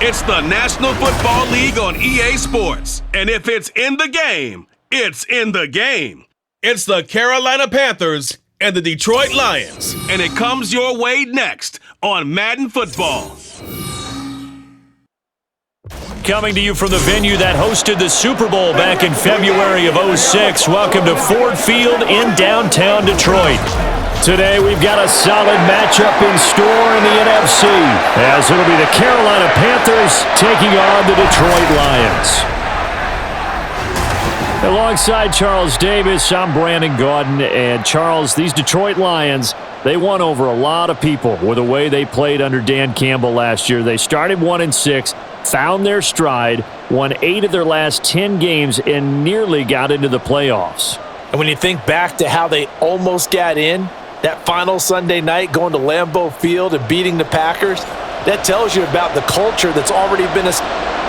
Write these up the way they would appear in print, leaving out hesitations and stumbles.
It's the National Football League on EA Sports. And if it's in the game, it's in the game. It's the Carolina Panthers and the Detroit Lions. And it comes your way next on Madden Football. Coming to you from the venue that hosted the Super Bowl back in February of '06. Welcome to Ford Field in downtown Detroit. Today we've got a solid matchup in store in the NFC, as it'll be the Carolina Panthers taking on the Detroit Lions. Alongside Charles Davis, I'm Brandon Gaudin. And Charles, these Detroit Lions, they won over a lot of people with the way they played under Dan Campbell last year. They started 1-6, found their stride, won 8 of their last 10 games, and nearly got into the playoffs. And when you think back to how they almost got in, that final Sunday night going to Lambeau Field and beating the Packers, that tells you about the culture that's already been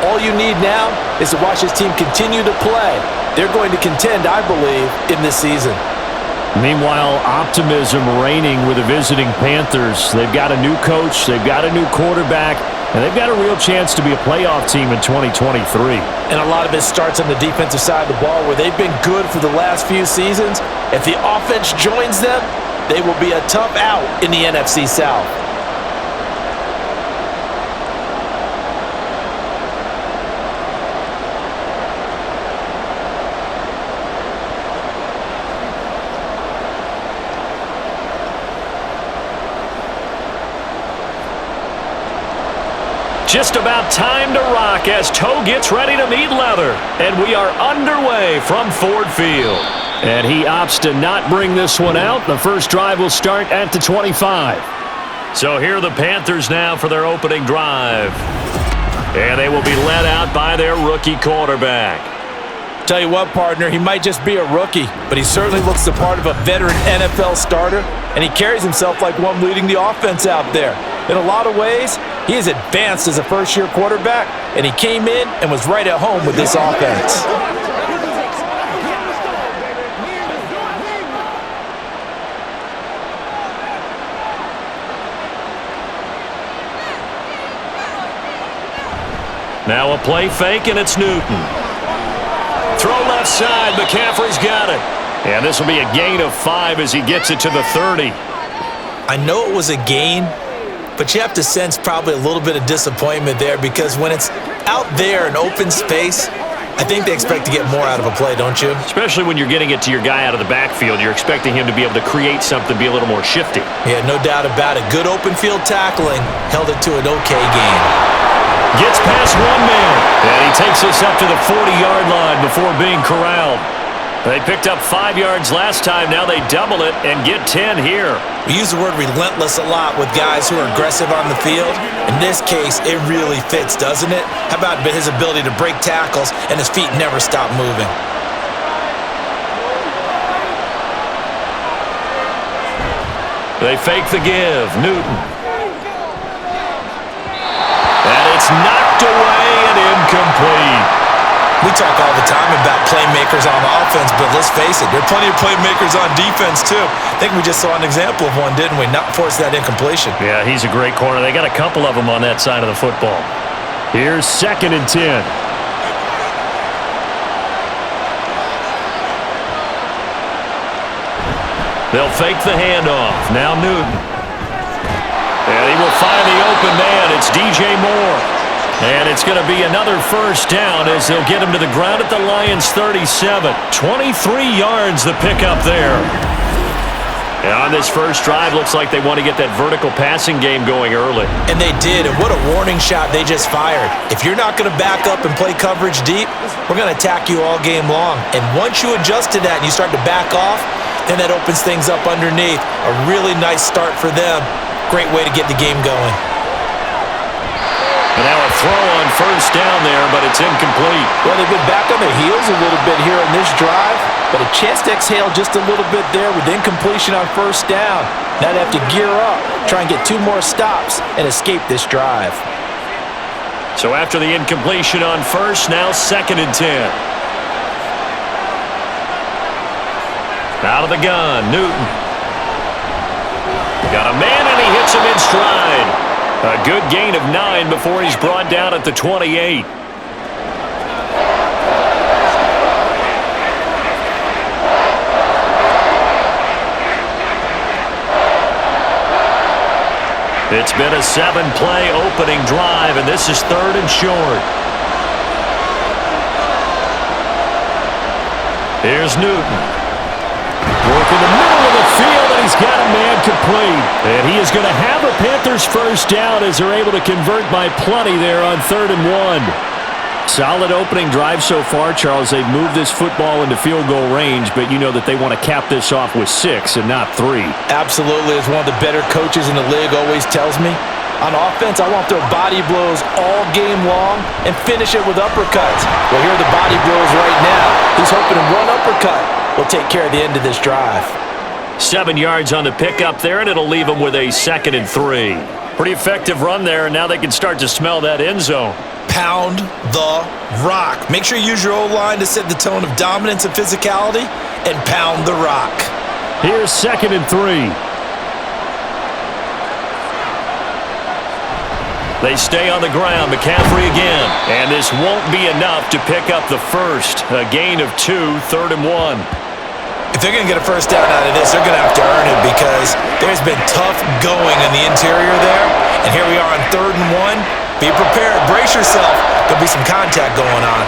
all you need now is to watch this team continue to play. They're going to contend, I believe, in this season. Meanwhile, optimism reigning with the visiting Panthers. They've got a new coach, they've got a new quarterback, and they've got a real chance to be a playoff team in 2023. And a lot of it starts on the defensive side of the ball, where they've been good for the last few seasons. If the offense joins them, they will be a tough out in the NFC South. Just about time to rock as Toe gets ready to meet leather. And we are underway from Ford Field. And he opts to not bring this one out. The first drive will start at the 25. So here are the Panthers now for their opening drive. And they will be led out by their rookie quarterback. Tell you what, partner, he might just be a rookie, but he certainly looks the part of a veteran NFL starter, and he carries himself like one leading the offense out there. In a lot of ways, he is advanced as a first-year quarterback, and he came in and was right at home with this offense. Now a play fake, and it's Newton. Throw left side, McCaffrey's got it. And this will be a gain of 5 as he gets it to the 30. I know it was a gain, but you have to sense probably a little bit of disappointment there, because when it's out there in open space, I think they expect to get more out of a play, don't you? Especially when you're getting it to your guy out of the backfield. You're expecting him to be able to create something, be a little more shifty. Yeah, no doubt about it. Good open field tackling held it to an okay game. Gets past one man, and he takes us up to the 40-yard line before being corralled. They picked up 5 yards last time. Now they double it and get 10 here. We use the word relentless a lot with guys who are aggressive on the field. In this case, it really fits, doesn't it? How about his ability to break tackles and his feet never stop moving? They fake the give. Newton. And it's knocked away and incomplete. We talk all the time about playmakers on offense, but let's face it, there are plenty of playmakers on defense too. I think we just saw an example of one, didn't we? Not force that incompletion. Yeah, he's a great corner. They got a couple of them on that side of the football. Here's 2nd and 10. They'll fake the handoff. Now Newton. And he will find the open man. It's DJ Moore. And it's going to be another first down as they'll get him to the ground at the Lions' 37. 23 yards the pickup there. And on this first drive, looks like they want to get that vertical passing game going early. And they did, and what a warning shot they just fired. If you're not going to back up and play coverage deep, we're going to attack you all game long. And once you adjust to that and you start to back off, then that opens things up underneath. A really nice start for them. Great way to get the game going. And now a throw on first down there, but it's incomplete. Well, they've been back on their heels a little bit here on this drive, but a chance to exhale just a little bit there with incompletion on first down. Now they have to gear up, try and get 2 more stops, and escape this drive. So after the incompletion on first, now 2nd and 10. Out of the gun, Newton. Got a man, and he hits him in stride. A good gain of 9 before he's brought down at the 28. It's been a 7-play opening drive, and this is 3rd and short. Here's Newton. Working the middle of the field, and he's got a man complete. And he is going to have a Panthers first down as they're able to convert by plenty there on 3rd and 1. Solid opening drive so far, Charles. They've moved this football into field goal range, but you know that they want to cap this off with 6 and not 3. Absolutely. As one of the better coaches in the league always tells me, on offense, I want their body blows all game long and finish it with uppercuts. Well, here are the body blows right now. He's hoping one uppercut will take care of the end of this drive. 7 yards on the pickup there, and it'll leave them with a 2nd and 3. Pretty effective run there, and now they can start to smell that end zone. Pound the rock. Make sure you use your O-line to set the tone of dominance and physicality, and pound the rock. Here's 2nd and 3. They stay on the ground. McCaffrey again. And this won't be enough to pick up the first. A gain of 2, 3rd and 1. If they're going to get a first down out of this, they're going to have to earn it because there's been tough going in the interior there. And here we are on 3rd and 1. Be prepared. Brace yourself. There'll be some contact going on.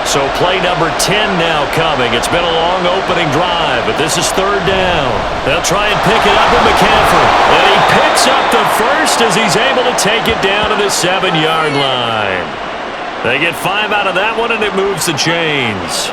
So play number 10 now coming. It's been a long opening drive, but this is 3rd down. They'll try and pick it up with McCaffrey. And he picks up the first as he's able to take it down to the 7-yard line. They get 5 out of that one, and it moves the chains.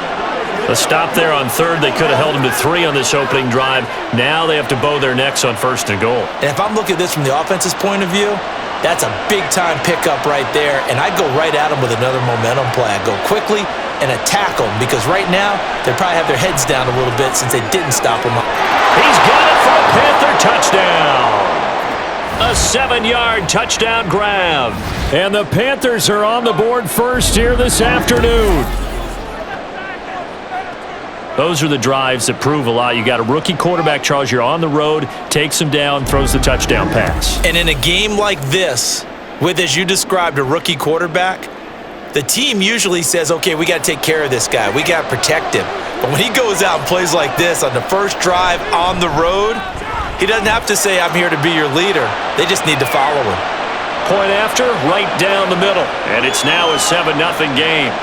A stop there on 3rd. They could have held him to 3 on this opening drive. Now they have to bow their necks on 1st and goal. And if I'm looking at this from the offense's point of view, that's a big-time pickup right there, and I'd go right at them with another momentum play. I'd go quickly and attack them because right now they probably have their heads down a little bit since they didn't stop them. He's got it for a Panther touchdown. A 7-yard touchdown grab. And the Panthers are on the board first here this afternoon. Those are the drives that prove a lot. You got a rookie quarterback, Charles. You're on the road, takes him down, throws the touchdown pass. And in a game like this, with, as you described, a rookie quarterback, the team usually says, okay, we got to take care of this guy. We got to protect him. But when he goes out and plays like this on the first drive on the road, he doesn't have to say, I'm here to be your leader. They just need to follow him. Point after, right down the middle. And it's now a 7-0 game.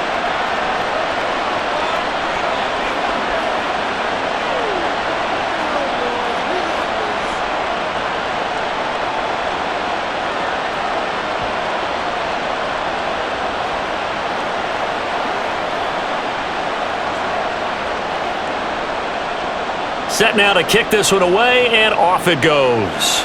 Set now to kick this one away, and off it goes.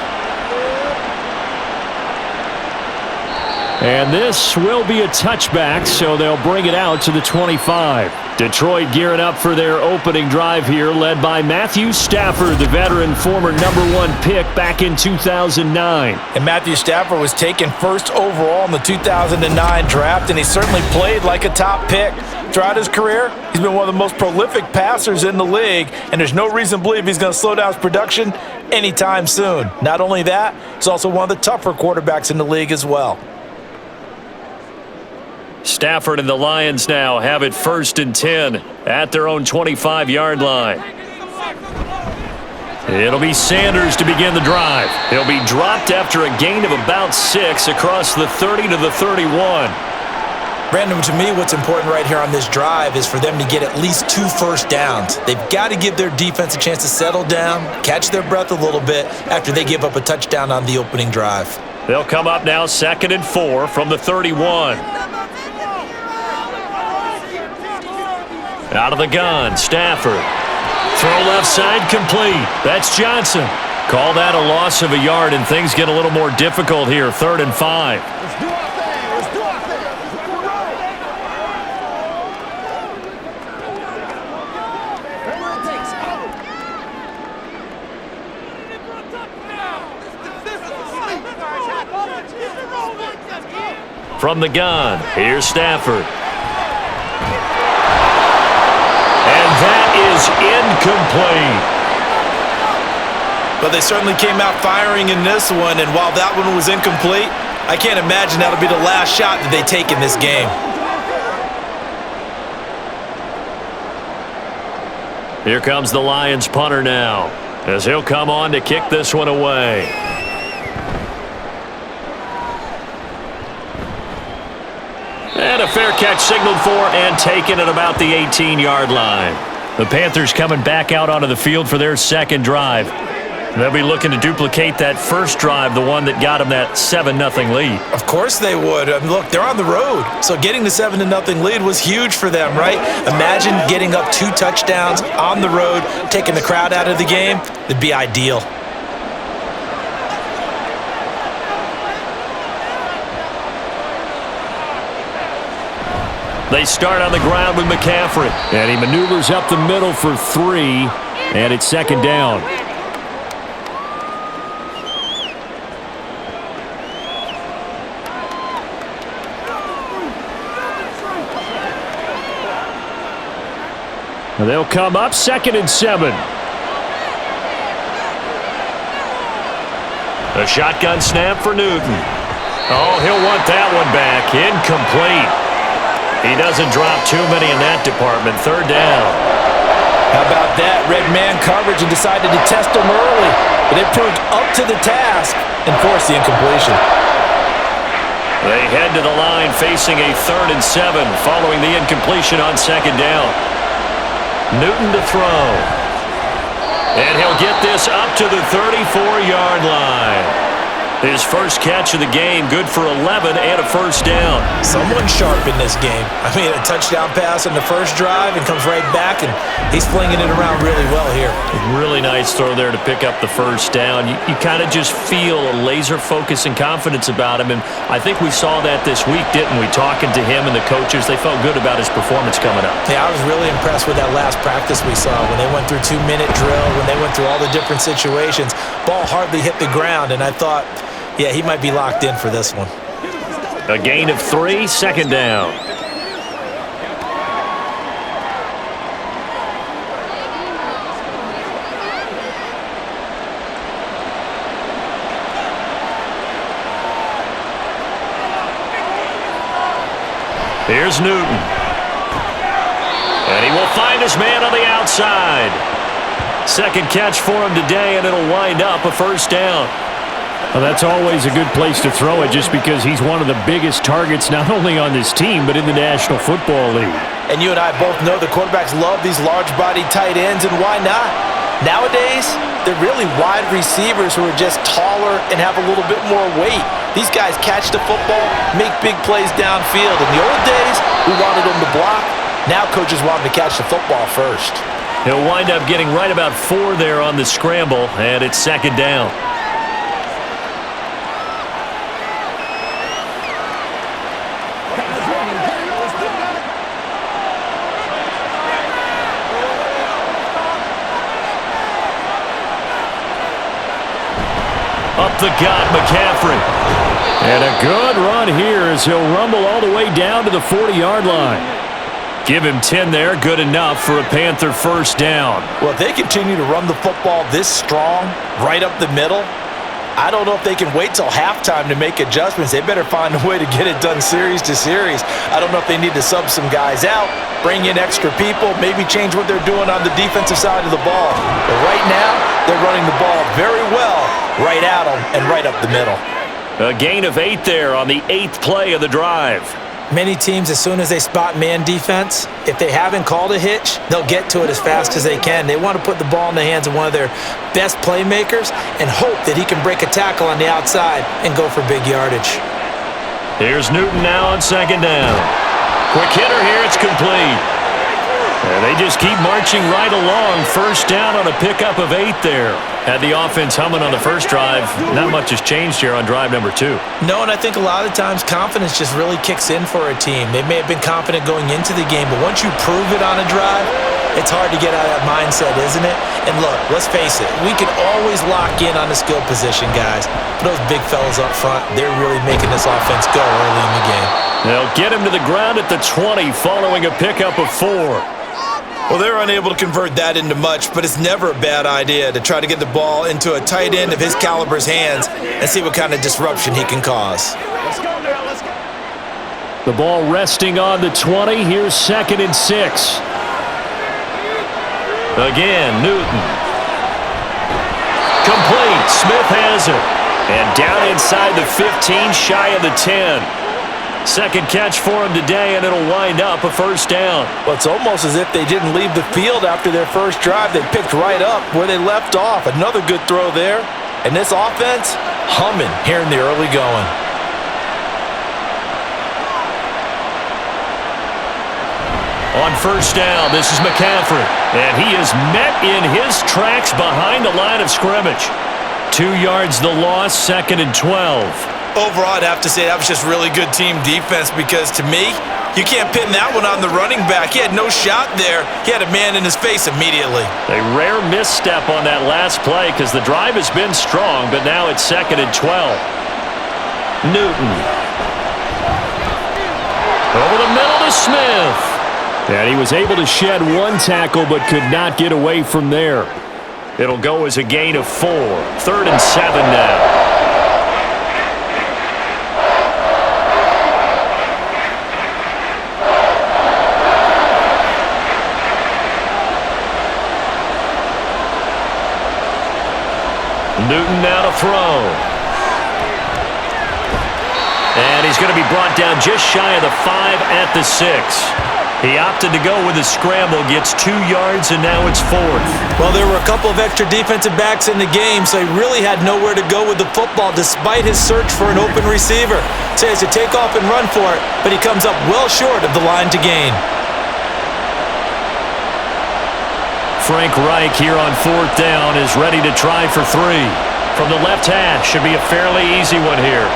And this will be a touchback, so they'll bring it out to the 25. Detroit gearing up for their opening drive here, led by Matthew Stafford, the veteran, former #1 pick back in 2009. And Matthew Stafford was taken first overall in the 2009 draft, and he certainly played like a top pick. Throughout his career, he's been one of the most prolific passers in the league, and there's no reason to believe he's going to slow down his production anytime soon. Not only that, he's also one of the tougher quarterbacks in the league as well. Stafford and the Lions now have it 1st and 10 at their own 25-yard line. It'll be Sanders to begin the drive. He'll be dropped after a gain of about 6 across the 30 to the 31. Brandon, to me, what's important right here on this drive is for them to get at least 2 first downs. They've got to give their defense a chance to settle down, catch their breath a little bit after they give up a touchdown on the opening drive. They'll come up now 2nd and 4 from the 31. Out of the gun, Stafford. Throw left side complete. That's Johnson. Call that a loss of a yard, and things get a little more difficult here. 3rd and 5. From the gun, here's Stafford. And that is incomplete. But they certainly came out firing in this one, and while that one was incomplete, I can't imagine that'll be the last shot that they take in this game. Here comes the Lions punter now, as he'll come on to kick this one away. And a fair catch signaled for and taken at about the 18-yard line. The Panthers coming back out onto the field for their second drive. They'll be looking to duplicate that first drive, the one that got them that 7-0 lead. Of course they would. Look, they're on the road, so getting the 7-0 lead was huge for them, right? Imagine getting up 2 touchdowns on the road, taking the crowd out of the game. It'd be ideal. They start on the ground with McCaffrey, and he maneuvers up the middle for 3, and it's second down. They'll come up 2nd and 7. A shotgun snap for Newton. Oh, he'll want that one back. Incomplete. He doesn't drop too many in that department. 3rd down. How about that? Red man coverage and decided to test him early. But it proved up to the task and forced the incompletion. They head to the line facing a 3rd and 7 following the incompletion on 2nd down. Newton to throw. And he'll get this up to the 34-yard line. His first catch of the game, good for 11 and a 1st down. Someone sharp in this game. I mean, a touchdown pass on the first drive and comes right back, and he's flinging it around really well here. Really nice throw there to pick up the 1st down. You kind of just feel a laser focus and confidence about him, and I think we saw that this week, didn't we? Talking to him and the coaches, they felt good about his performance coming up. Yeah, I was really impressed with that last practice we saw when they went through 2-minute drill, when they went through all the different situations. Ball hardly hit the ground, and I thought, yeah, he might be locked in for this one. A gain of 3, 2nd down. Here's Newton. And he will find his man on the outside. Second catch for him today, and it'll wind up a 1st down. Well, that's always a good place to throw it just because he's one of the biggest targets not only on this team but in the National Football League. And you and I both know the quarterbacks love these large-bodied tight ends, and why not? Nowadays, they're really wide receivers who are just taller and have a little bit more weight. These guys catch the football, make big plays downfield. In the old days, we wanted them to block. Now coaches want them to catch the football first. He'll wind up getting right about 4 there on the scramble, and it's 2nd down. Up the gut, McCaffrey. And a good run here as he'll rumble all the way down to the 40-yard line. Give him 10 there, good enough for a Panther 1st down. Well, if they continue to run the football this strong, right up the middle, I don't know if they can wait till halftime to make adjustments. They better find a way to get it done series to series. I don't know if they need to sub some guys out, bring in extra people, maybe change what they're doing on the defensive side of the ball. But right now, they're running the ball very well right at them and right up the middle. A gain of 8 there on the 8th play of the drive. Many teams, as soon as they spot man defense, if they haven't called a hitch, they'll get to it as fast as they can. They want to put the ball in the hands of one of their best playmakers and hope that he can break a tackle on the outside and go for big yardage. Here's Newton now on 2nd down. Quick hitter here, it's complete. And they just keep marching right along. 1st down on a pickup of 8 there. Had the offense humming on the first drive. Not much has changed here on drive number 2. No, and I think a lot of times confidence just really kicks in for a team. They may have been confident going into the game, but once you prove it on a drive, it's hard to get out of that mindset, isn't it? And look, let's face it, we can always lock in on the skill position, guys. But those big fellas up front, they're really making this offense go early in the game. They'll get him to the ground at the 20 following a pickup of 4. Well, they're unable to convert that into much, but it's never a bad idea to try to get the ball into a tight end of his caliber's hands and see what kind of disruption he can cause. The ball resting on the 20. Here's 2nd and 6. Again, Newton. Complete. Smith has it. And down inside the 15, shy of the 10. Second catch for him today, and it'll wind up a first down. Well, it's almost as if they didn't leave the field after their first drive. They picked right up where they left off. Another good throw there. And this offense, humming here in the early going. On first down, this is McCaffrey. And he is met in his tracks behind the line of scrimmage. 2 yards the loss, 2nd and 12. Overall, I'd have to say that was just really good team defense because, to me, you can't pin that one on the running back. He had no shot there. He had a man in his face immediately. A rare misstep on that last play because the drive has been strong, but now it's 2nd and 12. Newton. Over the middle to Smith. And he was able to shed one tackle but could not get away from there. It'll go as a gain of 4. 3rd and 7 now. Newton now to throw. And he's going to be brought down just shy of the 5 at the 6. He opted to go with a scramble, gets 2 yards, and now it's 4th. Well, there were a couple of extra defensive backs in the game, so he really had nowhere to go with the football despite his search for an open receiver. So he has to take off and run for it, but he comes up well short of the line to gain. Frank Reich here on 4th down is ready to try for 3. From the left hash, should be a fairly easy one here.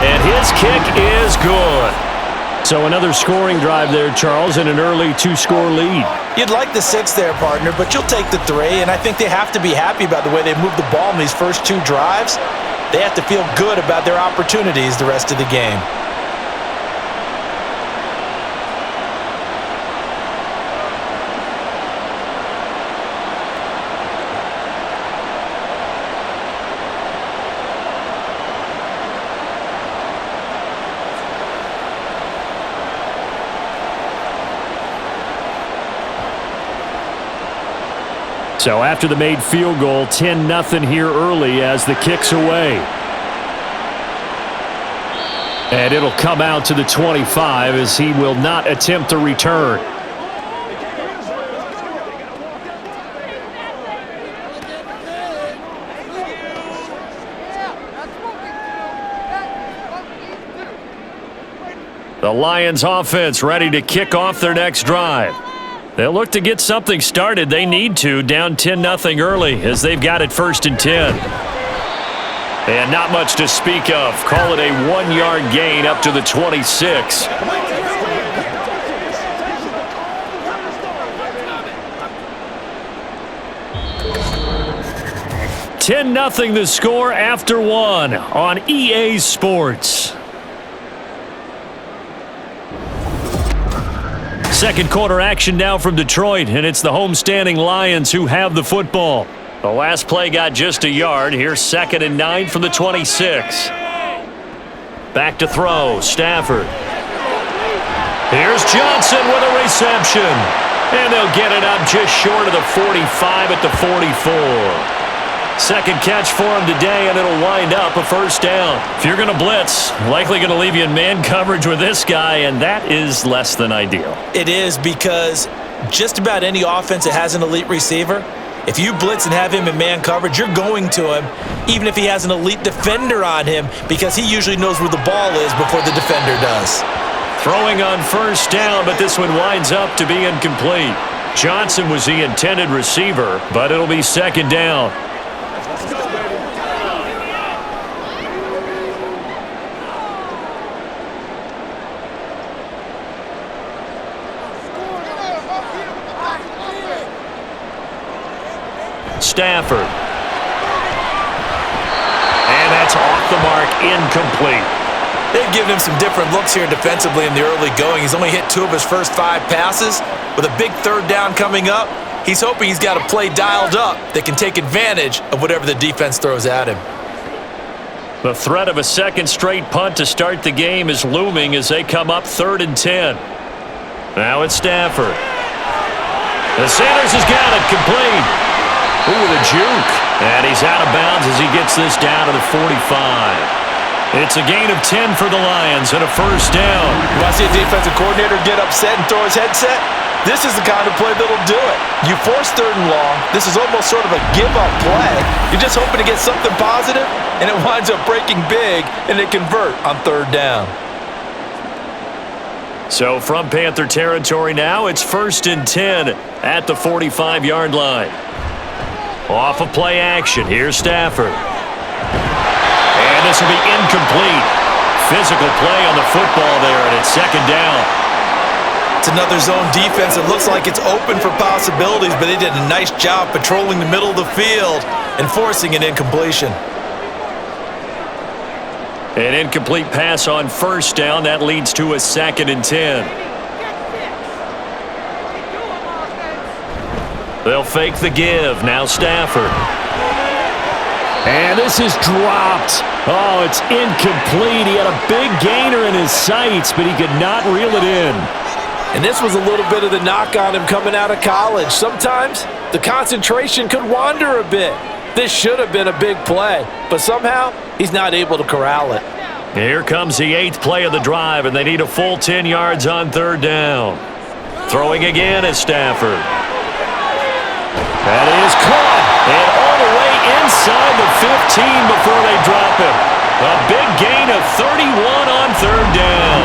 And his kick is good. So another scoring drive there, Charles, and an early 2-score lead. You'd like the 6 there, partner, but you'll take the 3, and I think they have to be happy about the way they moved the ball in these first 2 drives. They have to feel good about their opportunities the rest of the game. So after the made field goal, 10-0 here early as the kick's away. And it'll come out to the 25 as he will not attempt to return. The Lions offense ready to kick off their next drive. They'll look to get something started. They need to, down 10-0 early as they've got it 1st and 10. And not much to speak of. Call it a 1-yard gain up to the 26. 10-0 the score after 1 on EA Sports. Second quarter action now from Detroit, and it's the homestanding Lions who have the football. The last play got just a yard. Here's 2nd and 9 from the 26. Back to throw, Stafford. Here's Johnson with a reception. And they'll get it up just short of the 45 at the 44. Second catch for him today, and it'll wind up a first down. If you're going to blitz, likely going to leave you in man coverage with this guy, and that is less than ideal. It is because just about any offense that has an elite receiver, if you blitz and have him in man coverage, you're going to him, even if he has an elite defender on him, because he usually knows where the ball is before the defender does. Throwing on first down, but this one winds up to be incomplete. Johnson was the intended receiver, but it'll be 2nd down. Stafford. And that's off the mark, incomplete. They've given him some different looks here defensively in the early going. He's only hit 2 of his first 5 passes. With a big 3rd down coming up, he's hoping he's got a play dialed up that can take advantage of whatever the defense throws at him. The threat of a second straight punt to start the game is looming as they come up 3rd and 10. Now it's Stafford. The Sanders has got it complete. Ooh, the juke. And he's out of bounds as he gets this down to the 45. It's a gain of 10 for the Lions and a first down. You want to see a defensive coordinator get upset and throw his headset? This is the kind of play that'll do it. You force 3rd and long. This is almost sort of a give-up play. You're just hoping to get something positive, and it winds up breaking big, and they convert on 3rd down. So from Panther territory now, it's 1st and 10 at the 45-yard line. Off of play action, here's Stafford. And this will be incomplete. Physical play on the football there, and it's 2nd down. It's another zone defense. It looks like it's open for possibilities, but they did a nice job patrolling the middle of the field and forcing an incompletion. An incomplete pass on 1st down. That leads to a 2nd and 10. They'll fake the give. Now Stafford. And this is dropped. Oh, it's incomplete. He had a big gainer in his sights, but he could not reel it in. And this was a little bit of the knock on him coming out of college. Sometimes the concentration could wander a bit. This should have been a big play, but somehow he's not able to corral it. Here comes the 8th play of the drive, and they need a full 10 yards on 3rd down. Throwing again is Stafford. That is caught, and all the way inside the 15 before they drop him. A big gain of 31 on 3rd down.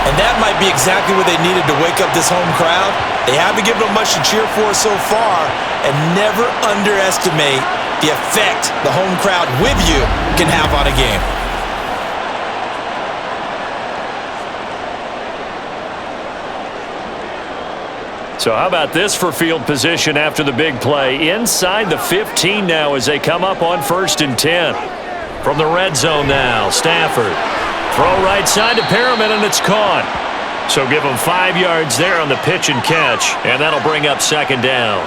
And that might be exactly what they needed to wake up this home crowd. They haven't given them much to cheer for so far, and never underestimate the effect the home crowd with you can have on a game. So how about this for field position after the big play? Inside the 15 now as they come up on 1st and 10. From the red zone now, Stafford. Throw right side to Perriman, and it's caught. So give him 5 yards there on the pitch and catch, and that'll bring up 2nd down.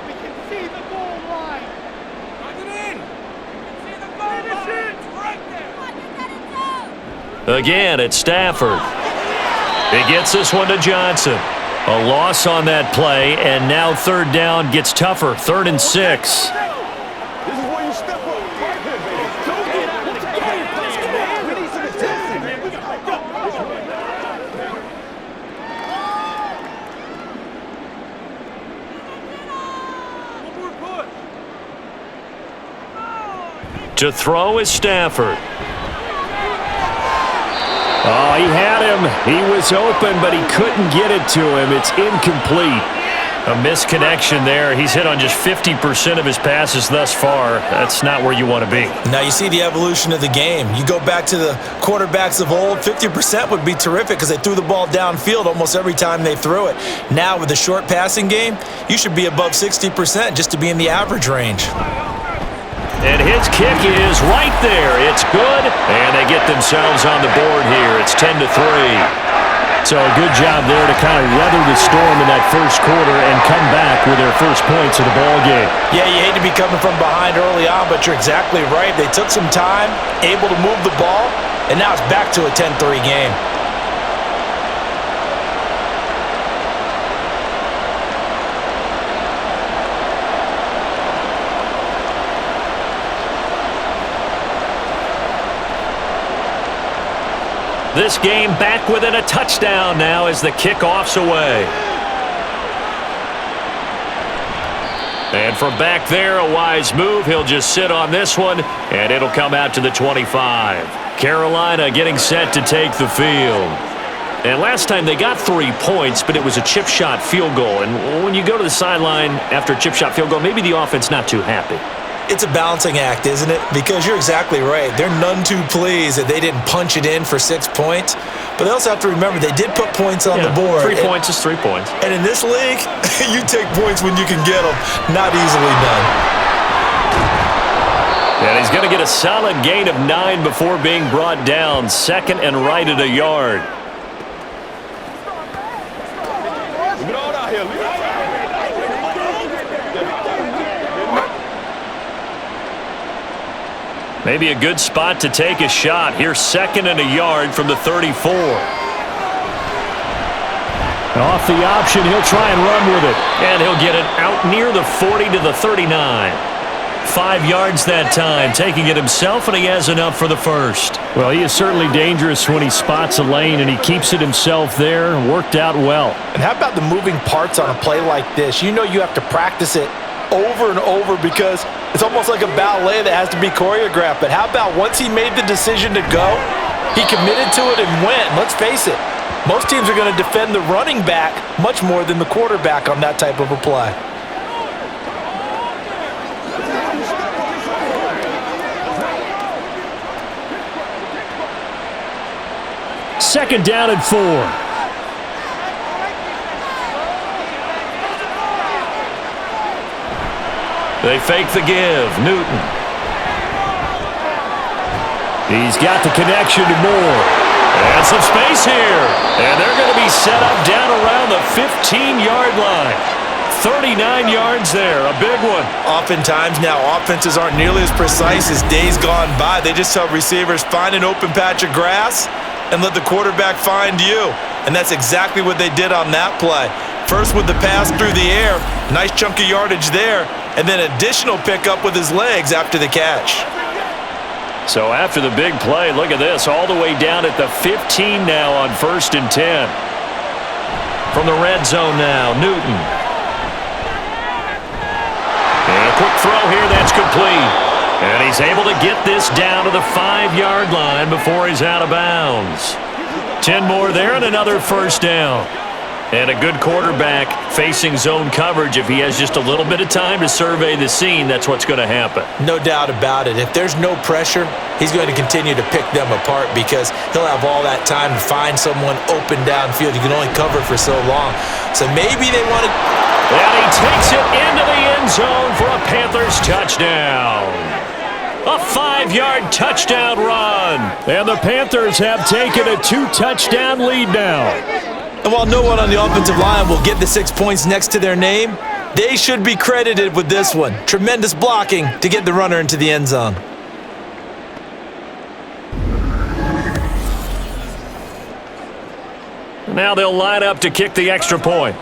We can see the goal line. Run it in. See the goal line. It's right there. Again, it's Stafford. He gets this one to Johnson. A loss on that play, and now 3rd down gets tougher. 3rd and 6. This is where you step up. Right here, baby. Don't get out of the game. We need some attention, man. We gotta go. One more push. To throw is Stafford. Oh, he had him. He was open, but he couldn't get it to him. It's incomplete. A misconnection there. He's hit on just 50% of his passes thus far. That's not where you want to be. Now you see the evolution of the game. You go back to the quarterbacks of old, 50% would be terrific because they threw the ball downfield almost every time they threw it. Now with the short passing game, you should be above 60% just to be in the average range. And his kick is right there. It's good, and they get themselves on the board here. It's 10-3. So a good job there to kind of weather the storm in that first quarter and come back with their first points of the ball game. Yeah, you hate to be coming from behind early on, but you're exactly right. They took some time, able to move the ball, and now it's back to a 10-3 game. This game back within a touchdown now as the kickoff's away. And from back there, a wise move. He'll just sit on this one, and it'll come out to the 25. Carolina getting set to take the field. And last time they got 3 points, but it was a chip shot field goal. And when you go to the sideline after a chip shot field goal, maybe the offense not too happy. It's a balancing act, isn't it? Because you're exactly right. They're none too pleased that they didn't punch it in for 6 points. But they also have to remember they did put points on the board. 3 points is 3 points. And in this league, you take points when you can get them. Not easily done. And he's going to get a solid gain of 9 before being brought down. 2nd and right at a yard. Maybe a good spot to take a shot. Here's 2nd and a yard from the 34. Off the option, he'll try and run with it. And he'll get it out near the 40 to the 39. 5 yards that time, taking it himself, and he has enough for the first. Well, he is certainly dangerous when he spots a lane, and he keeps it himself there. Worked out well. And how about the moving parts on a play like this? You know you have to practice it over and over because it's almost like a ballet that has to be choreographed. But how about once he made the decision to go, he committed to it and went. Let's face it, most teams are going to defend the running back much more than the quarterback on that type of a play. Second down and 4. They fake the give. Newton. He's got the connection to Moore. And some space here. And they're going to be set up down around the 15-yard line. 39 yards there, a big one. Oftentimes now, offenses aren't nearly as precise as days gone by. They just tell receivers, find an open patch of grass and let the quarterback find you. And that's exactly what they did on that play. First with the pass through the air, nice chunk of yardage there, and then additional pickup with his legs after the catch. So after the big play, look at this, all the way down at the 15 now on 1st and 10. From the red zone now, Newton. And a quick throw here, that's complete. And he's able to get this down to the 5-yard line before he's out of bounds. 10 more there and another first down. And a good quarterback facing zone coverage. If he has just a little bit of time to survey the scene, that's what's going to happen. No doubt about it. If there's no pressure, he's going to continue to pick them apart because he'll have all that time to find someone open downfield. You can only cover for so long. So maybe they want to... And he takes it into the end zone for a Panthers touchdown. A 5-yard touchdown run. And the Panthers have taken a 2-touchdown lead now. And while no one on the offensive line will get the 6 points next to their name, they should be credited with this one. Tremendous blocking to get the runner into the end zone. Now they'll line up to kick the extra point.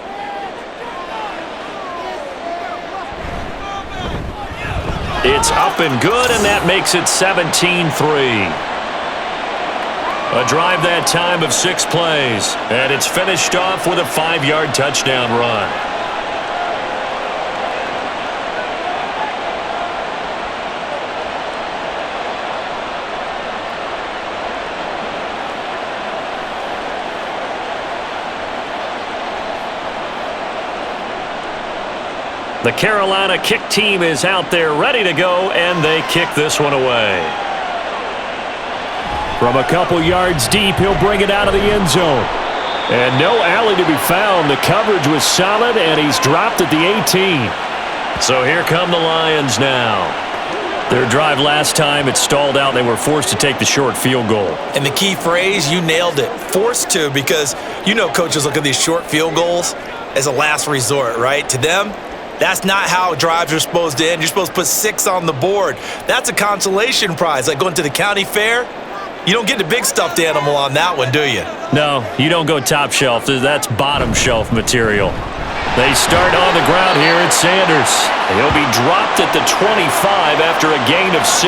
It's up and good, and that makes it 17-3. A drive that time of 6 plays, and it's finished off with a 5-yard touchdown run. The Carolina kick team is out there ready to go, and they kick this one away. From a couple yards deep, he'll bring it out of the end zone. And no alley to be found. The coverage was solid, and he's dropped at the 18. So here come the Lions now. Their drive last time, it stalled out. They were forced to take the short field goal. And the key phrase, you nailed it, forced to, because you know coaches look at these short field goals as a last resort, right? To them, that's not how drives are supposed to end. You're supposed to put 6 on the board. That's a consolation prize, like going to the county fair. You don't get the big stuffed animal on that one, do you? No, you don't go top shelf. That's bottom shelf material. They start on the ground here at Sanders. He'll be dropped at the 25 after a gain of 6.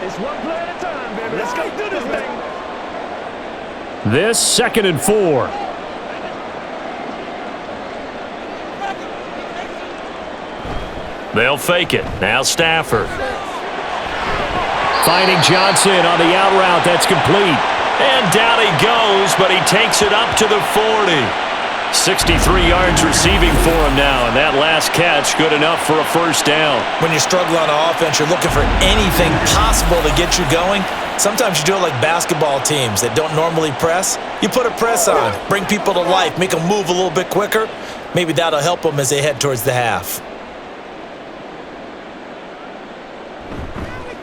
It's one play at a time, baby. Let's go do this thing. This 2nd and 4. They'll fake it. Now Stafford. Finding Johnson on the out route. That's complete. And down he goes, but he takes it up to the 40. 63 yards receiving for him now, and that last catch good enough for a first down. When you struggle on offense, you're looking for anything possible to get you going. Sometimes you do it like basketball teams that don't normally press. You put a press on, bring people to life, make them move a little bit quicker. Maybe that'll help them as they head towards the half.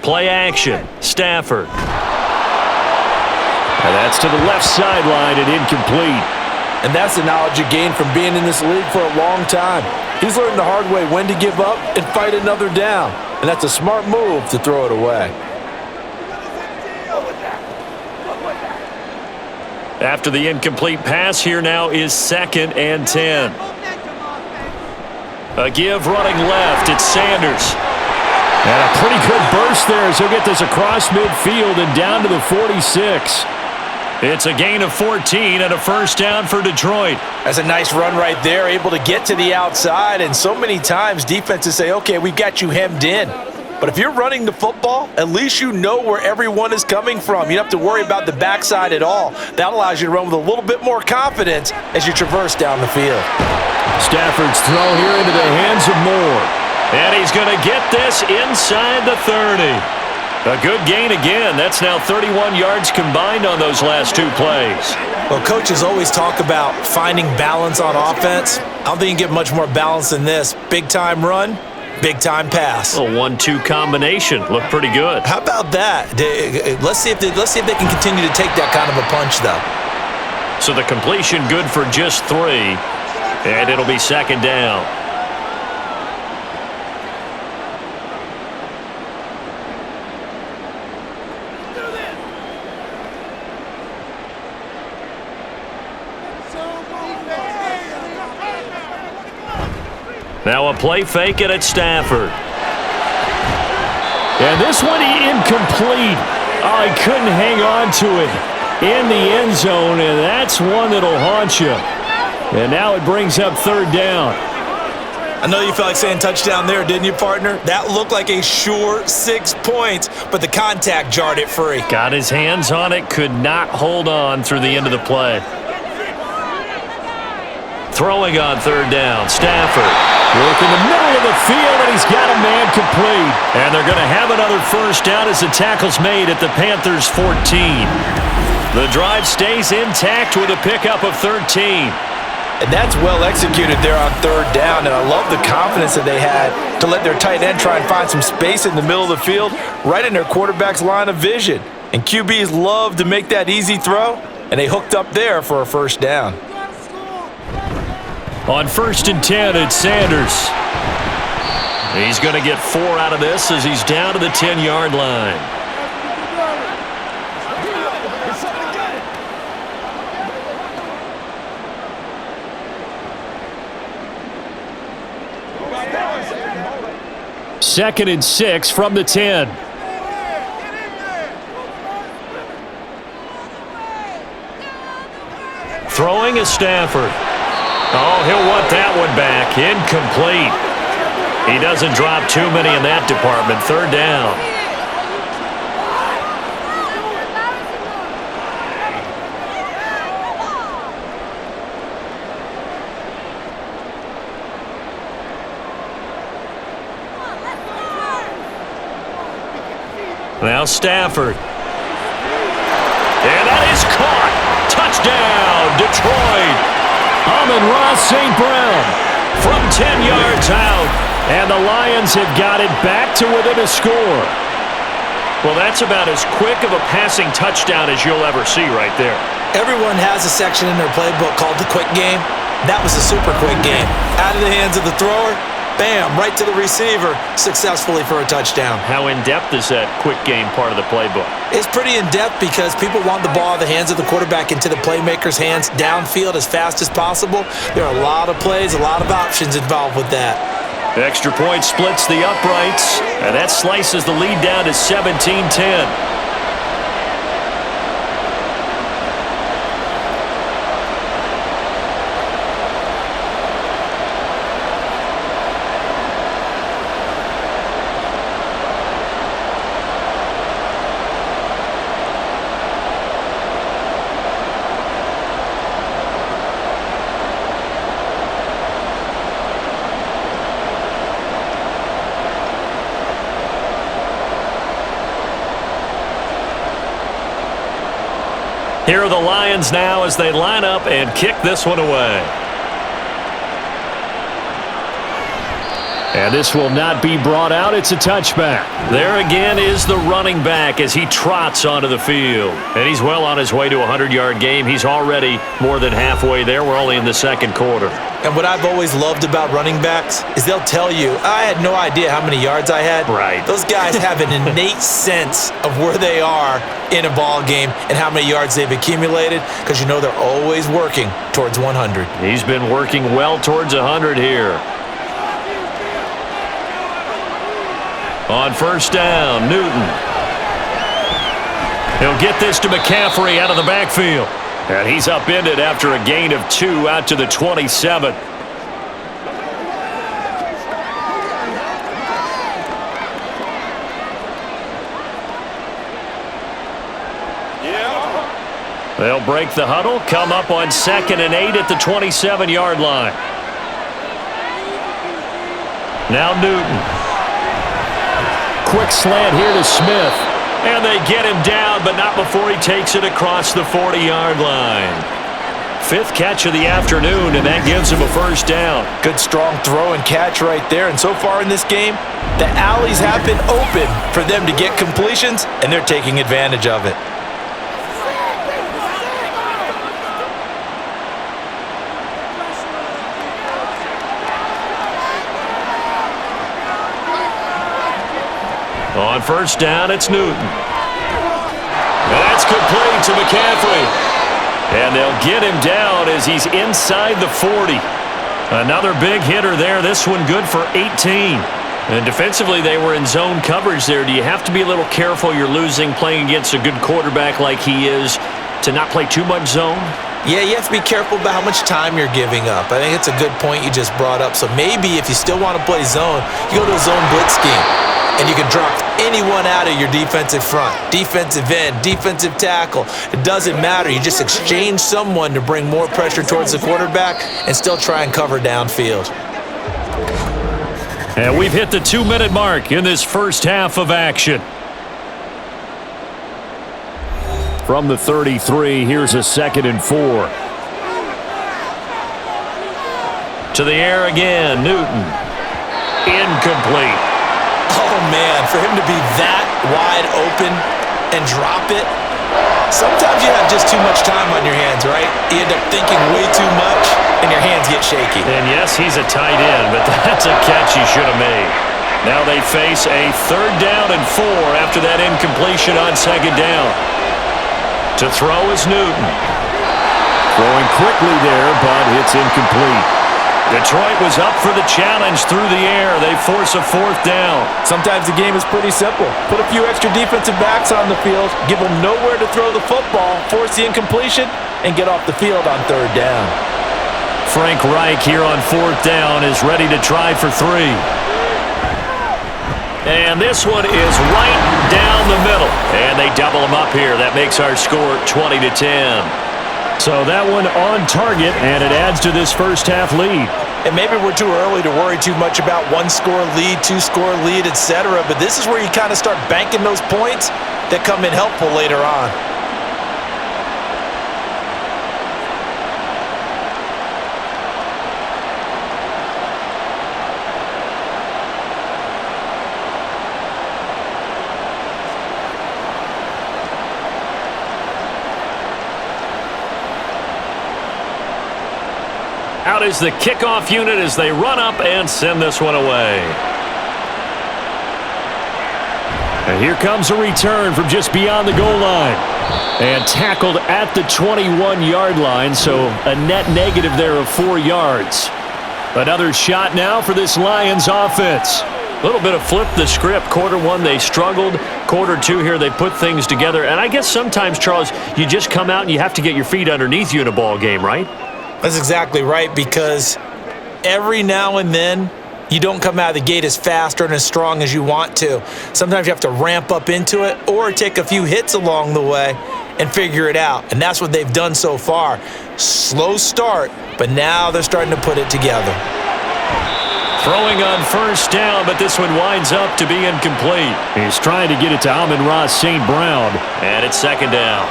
Play action. Stafford. And that's to the left sideline and incomplete. And that's the knowledge you gain from being in this league for a long time. He's learned the hard way when to give up and fight another down. And that's a smart move to throw it away. After the incomplete pass, here now is 2nd and 10. A give running left. It's Sanders. And a pretty good burst there as he'll get this across midfield and down to the 46. It's a gain of 14 and a first down for Detroit. That's a nice run right there, able to get to the outside. And so many times defenses say, okay, we've got you hemmed in. But if you're running the football, at least you know where everyone is coming from. You don't have to worry about the backside at all. That allows you to run with a little bit more confidence as you traverse down the field. Stafford's throw here into the hands of Moore. And he's going to get this inside the 30. A good gain again. That's now 31 yards combined on those last 2 plays. Well, coaches always talk about finding balance on offense. I don't think you can get much more balance than this. Big-time run, big-time pass. A 1-2 combination. Looked pretty good. How about that? Let's see if they can continue to take that kind of a punch, though. So the completion good for just 3. And it'll be 2nd down. Now a play fake it at Stafford. And this one incomplete. Oh, he couldn't hang on to it in the end zone, and that's one that'll haunt you. And now it brings up 3rd down. I know you felt like saying touchdown there, didn't you, partner? That looked like a sure 6 points, but the contact jarred it free. Got his hands on it, could not hold on through the end of the play. Throwing on 3rd down, Stafford. Work in the middle of the field, and he's got a man complete. And they're going to have another first down as the tackle's made at the Panthers' 14. The drive stays intact with a pickup of 13. And that's well executed there on 3rd down, and I love the confidence that they had to let their tight end try and find some space in the middle of the field, right in their quarterback's line of vision. And QBs love to make that easy throw, and they hooked up there for a first down. On 1st and 10, it's Sanders. He's going to get 4 out of this as he's down to the 10-yard line. Second and 6 from the 10. Throwing is Stafford. Oh, he'll want that one back. Incomplete. He doesn't drop too many in that department. 3rd down. Now Stafford. And that is caught. Touchdown, Detroit. Amon-Ra St. Brown From 10 yards out. And the Lions have got it back to within a score. Well, that's about as quick of a passing touchdown as you'll ever see right there. Everyone has a section in their playbook called the quick game. That was a super quick game. Out of the hands of the thrower, bam, right to the receiver, successfully for a touchdown. How in-depth is that quick game part of the playbook? It's pretty in-depth because people want the ball out of the hands of the quarterback into the playmaker's hands downfield as fast as possible. There are a lot of plays, a lot of options involved with that. The extra point splits the uprights, and that slices the lead down to 17-10. Here are the Lions now as they line up and kick this one away. And this will not be brought out. It's a touchback. There again is the running back as he trots onto the field. And he's well on his way to a 100-yard game. He's already more than halfway there. We're only in the second quarter. And what I've always loved about running backs is they'll tell you, I had no idea how many yards I had. Right. Those guys have an innate sense of where they are in a ball game and how many yards they've accumulated because you know they're always working towards 100. He's been working well towards 100 here. On first down, Newton. He'll get this to McCaffrey out of the backfield. And he's upended after a gain of 2 out to the 27. They'll break the huddle, come up on 2nd and 8 at the 27-yard line. Now Newton. Quick slant here to Smith. And they get him down, but not before he takes it across the 40-yard line. 5th catch of the afternoon, and that gives him a first down. Good strong throw and catch right there. And so far in this game, the alleys have been open for them to get completions, and they're taking advantage of it. On first down, it's Newton. That's complete to McCaffrey. And they'll get him down as he's inside the 40. Another big hitter there. This one good for 18. And defensively, they were in zone coverage there. Do you have to be a little careful you're losing playing against a good quarterback like he is to not play too much zone? Yeah, you have to be careful about how much time you're giving up. I think it's a good point you just brought up. So maybe if you still want to play zone, you go to a zone blitz scheme. And you can drop anyone out of your defensive front, defensive end, defensive tackle. It doesn't matter. You just exchange someone to bring more pressure towards the quarterback and still try and cover downfield. And we've hit the 2-minute mark in this first half of action. From the 33, here's a 2nd and 4. To the air again, Newton. Incomplete. Oh, man, for him to be that wide open and drop it, sometimes you have just too much time on your hands, right? You end up thinking way too much, and your hands get shaky. And yes, he's a tight end, but that's a catch he should have made. Now they face a 3rd down and 4 after that incompletion on 2nd down. To throw is Newton. Throwing quickly there, but it's incomplete. Detroit was up for the challenge through the air. They force a 4th down. Sometimes the game is pretty simple. Put a few extra defensive backs on the field, give them nowhere to throw the football, force the incompletion, and get off the field on 3rd down. Frank Reich here on 4th down is ready to try for 3. And this one is right down the middle. And they double him up here. That makes our score 20-10. So that one on target, and it adds to this first half lead. And maybe we're too early to worry too much about 1-score lead, 2-score lead, etc. But this is where you kind of start banking those points that come in helpful later on. Out is the kickoff unit as they run up and send this one away. And here comes a return from just beyond the goal line. And tackled at the 21-yard line, so a net negative there of 4 yards. Another shot now for this Lions offense. A little bit of flip the script. Quarter 1, they struggled. Quarter 2 here, they put things together. And I guess sometimes, Charles, you just come out and you have to get your feet underneath you in a ball game, right? That's exactly right, because every now and then you don't come out of the gate as fast or as strong as you want to. Sometimes you have to ramp up into it or take a few hits along the way and figure it out. And that's what they've done so far. Slow start, but now they're starting to put it together. Throwing on first down, but this one winds up to be incomplete. He's trying to get it to Amon-Ra St. Brown. And it's 2nd down.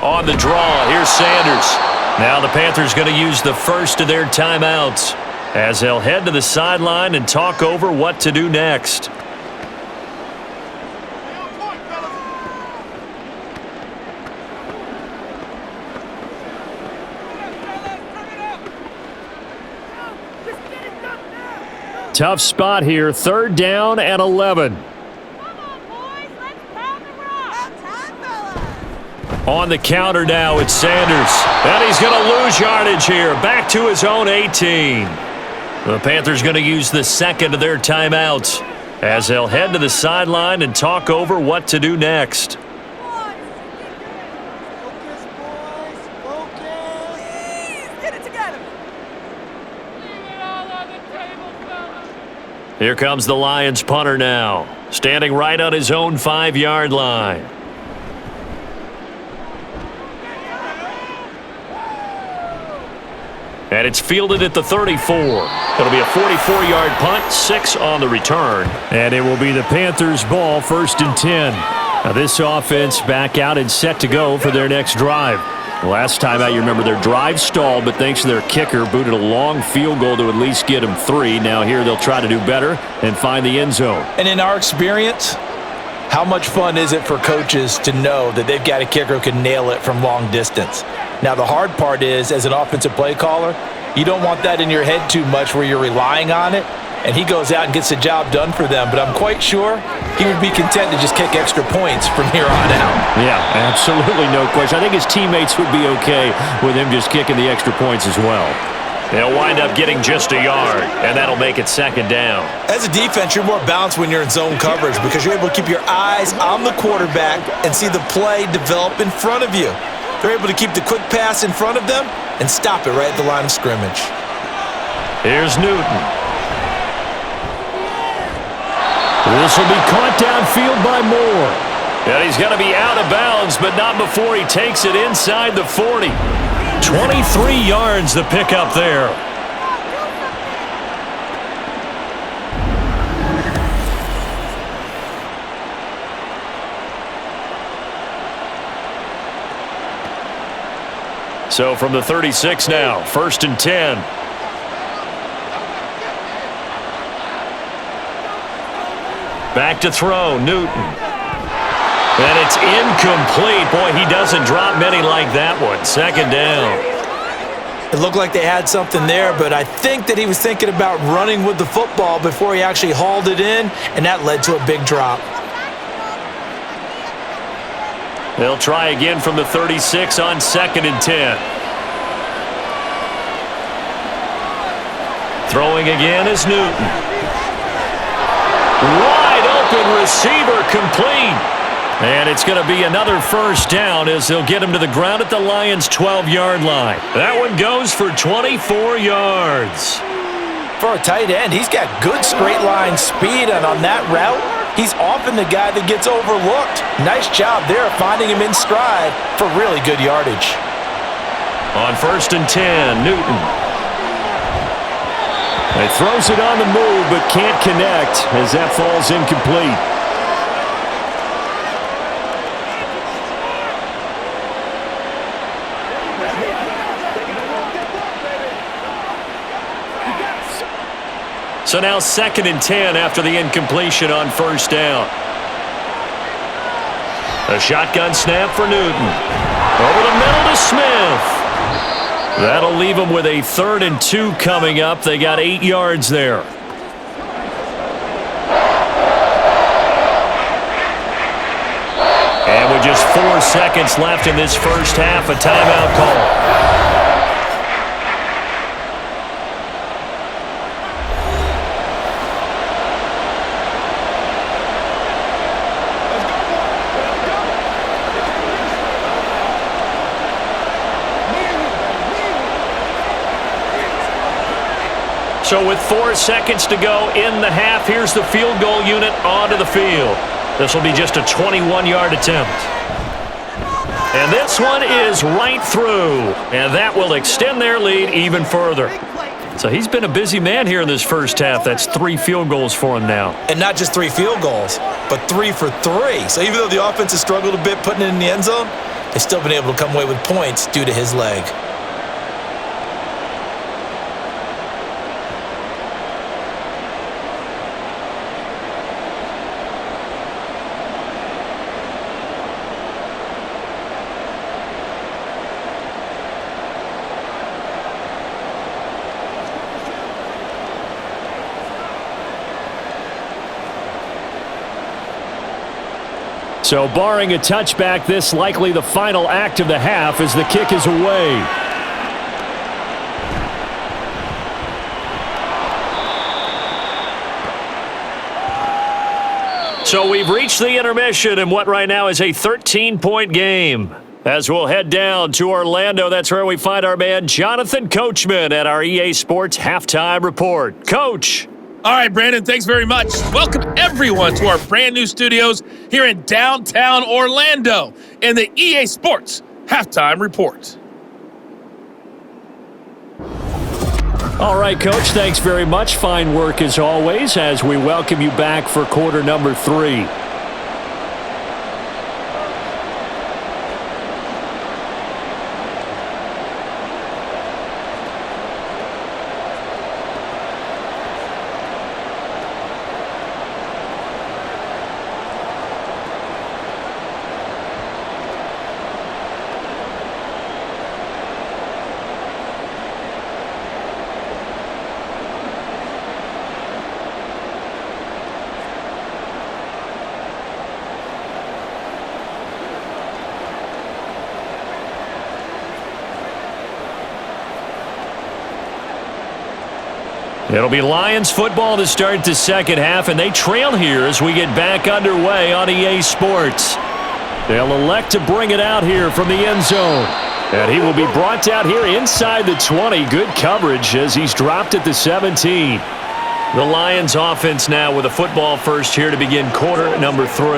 On the draw, here's Sanders. Now the Panthers going to use the first of their timeouts as they'll head to the sideline and talk over what to do next. Tough spot here, 3rd down and 11. On the counter now, it's Sanders. And he's going to lose yardage here. Back to his own 18. The Panthers going to use the second of their timeouts as they'll head to the sideline and talk over what to do next. Here comes the Lions punter now, standing right on his own 5-yard line. And it's fielded at the 34. It'll be a 44-yard punt, 6 on the return. And it will be the Panthers' ball, 1st and 10. Now this offense back out and set to go for their next drive. Last time out, you remember their drive stalled, but thanks to their kicker, booted a long field goal to at least get them 3. Now here they'll try to do better and find the end zone. And in our experience, how much fun is it for coaches to know that they've got a kicker who can nail it from long distance? Now the hard part is, as an offensive play caller, you don't want that in your head too much where you're relying on it, and he goes out and gets the job done for them. But I'm quite sure he would be content to just kick extra points from here on out. Yeah, absolutely no question. I think his teammates would be okay with him just kicking the extra points as well. They'll wind up getting just a yard, and that'll make it 2nd down. As a defense, you're more balanced when you're in zone coverage because you're able to keep your eyes on the quarterback and see the play develop in front of you. They're able to keep the quick pass in front of them and stop it right at the line of scrimmage. Here's Newton. This will be caught downfield by Moore. And he's going to be out of bounds, but not before he takes it inside the 40. 23 yards to pick up there. So from the 36 now, 1st and 10. Back to throw, Newton. And it's incomplete. Boy, he doesn't drop many like that one. 2nd down. It looked like they had something there, but I think that he was thinking about running with the football before he actually hauled it in, and that led to a big drop. They'll try again from the 36 on 2nd and 10. Throwing again is Newton. Wide open receiver, complete. And it's going to be another 1st down as they'll get him to the ground at the Lions' 12-yard line. That one goes for 24 yards. For a tight end, he's got good straight line speed, and on that route, he's often the guy that gets overlooked. Nice job there finding him in stride for really good yardage. On 1st and 10, Newton. He throws it on the move but can't connect as that falls incomplete. So now 2nd and 10 after the incompletion on 1st down. A shotgun snap for Newton. Over the middle to Smith. That'll leave them with a 3rd and 2 coming up. They got 8 yards there. And with just 4 seconds left in this first half, a timeout call. So with 4 seconds to go in the half, here's the field goal unit onto the field. This will be just a 21-yard attempt. And this one is right through, and that will extend their lead even further. So he's been a busy man here in this first half. That's 3 field goals for him now. And not just 3 field goals, but 3 for 3. So even though the offense has struggled a bit putting it in the end zone, they've still been able to come away with points due to his leg. So barring a touchback, this likely the final act of the half as the kick is away. So we've reached the intermission in what right now is a 13-point game. As we'll head down to Orlando, that's where we find our man Jonathan Coachman at our EA Sports Halftime Report. Coach. All right, Brandon, thanks very much. Welcome, everyone, to our brand new studios here in downtown Orlando in the EA Sports Halftime Report. All right, Coach, thanks very much. Fine work as always as we welcome you back for quarter number 3. It'll be Lions football to start the second half, and they trail here as we get back underway on EA Sports. They'll elect to bring it out here from the end zone. And he will be brought out here inside the 20. Good coverage as he's dropped at the 17. The Lions offense now with a football first here to begin quarter number 3.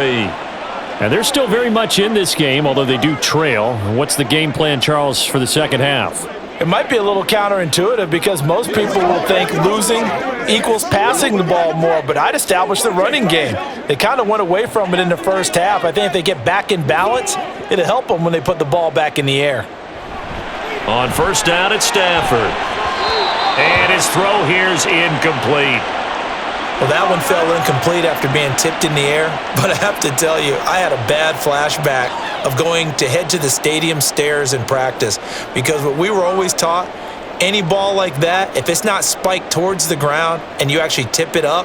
And they're still very much in this game, although they do trail. What's the game plan, Charles, for the second half? It might be a little counterintuitive because most people will think losing equals passing the ball more, but I'd establish the running game. They kind of went away from it in the first half. I think if they get back in balance, it'll help them when they put the ball back in the air. On first down, it's Stafford. And his throw here is incomplete. Well, that one fell incomplete after being tipped in the air, but I have to tell you, I had a bad flashback of going to head to the stadium stairs in practice because what we were always taught, any ball like that, if it's not spiked towards the ground and you actually tip it up,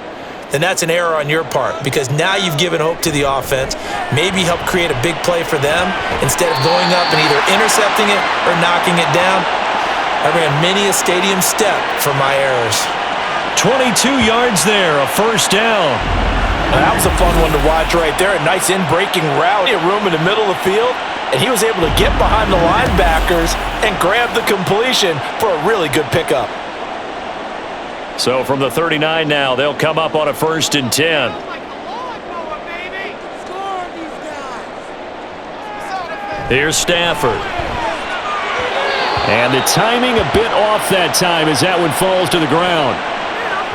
then that's an error on your part because now you've given hope to the offense, maybe help create a big play for them instead of going up and either intercepting it or knocking it down. I ran many a stadium step for my errors. 22 yards there, a first down. That was a fun one to watch right there. A nice in-breaking route. He had room in the middle of the field, and he was able to get behind the linebackers and grab the completion for a really good pickup. So from the 39 now, they'll come up on a 1st and 10. Here's Stafford. And the timing a bit off that time as that one falls to the ground.